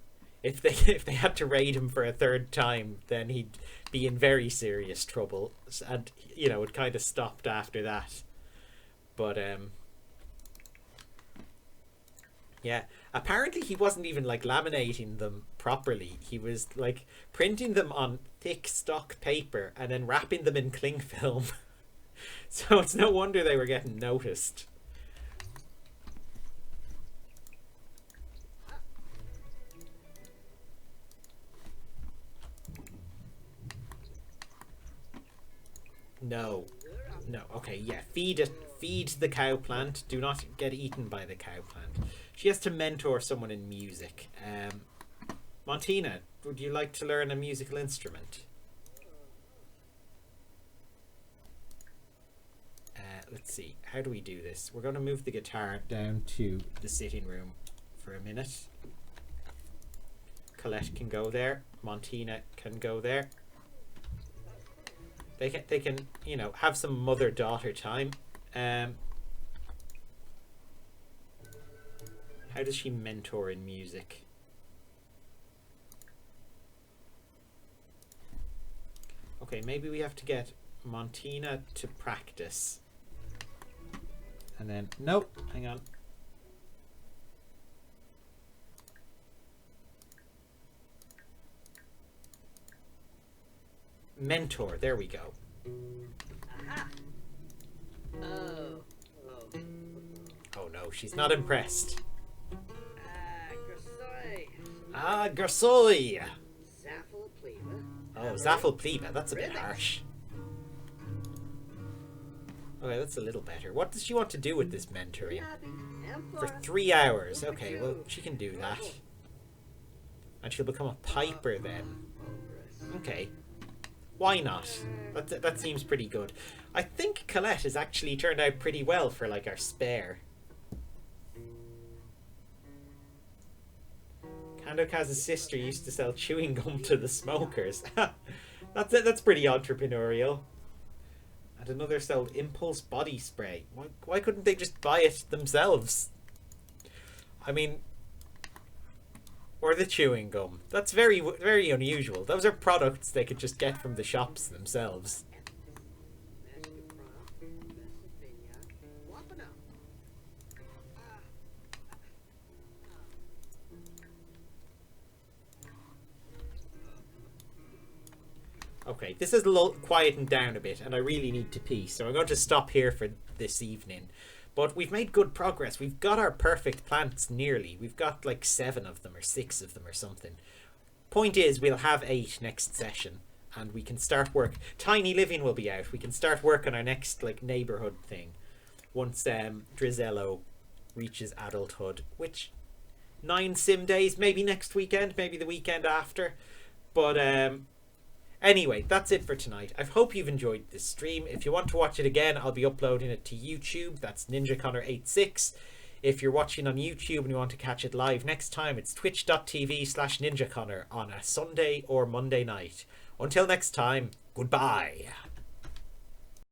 if they had to raid him for a third time, then he'd be in very serious trouble. And, you know, it kind of stopped after that. But, yeah. Apparently he wasn't even, like, laminating them properly. He was, like, printing them on thick stock paper and then wrapping them in cling film. So it's no wonder they were getting noticed. No. No. Okay, yeah. Feed it. Feed the cow plant. Do not get eaten by the cow plant. She has to mentor someone in music. Montina, would you like to learn a musical instrument? Let's see. How do we do this? We're going to move the guitar down to the sitting room for a minute. Colette can go there. Montina can go there. They can, you know, have some mother-daughter time. How does she mentor in music? Okay, maybe we have to get Montina to practice. And then, nope, hang on. Mentor, there we go. Aha. Oh. Oh no, she's not impressed. Garsoy. Garsoy! Zaffle pleba. Oh, Zaffle pleba, that's a bit harsh. Okay, that's a little better. What does she want to do with this mentoring? For 3 hours. Okay, well, she can do that. And she'll become a piper then. Okay. Why not? That seems pretty good. I think Colette has actually turned out pretty well for, like, our spare. Kandokaza's sister used to sell chewing gum to the smokers. That's pretty entrepreneurial. And another sold Impulse body spray. Why couldn't they just buy it themselves? I mean... Or the chewing gum. That's very, very unusual. Those are products they could just get from the shops themselves. Okay, this is quietened down a bit and I really need to pee, so I'm going to stop here for this evening. But we've made good progress. We've got our perfect plants nearly. We've got like 7 of them or 6 of them or something. Point is, we'll have 8 next session and we can start work. Tiny Living will be out. We can start work on our next like neighborhood thing once Drizello reaches adulthood, which 9 sim days, maybe next weekend, maybe the weekend after. But anyway, that's it for tonight. I hope you've enjoyed this stream. If you want to watch it again, I'll be uploading it to YouTube. That's NinjaConnor86. If you're watching on YouTube and you want to catch it live next time, it's twitch.tv/NinjaConnor on a Sunday or Monday night. Until next time, goodbye.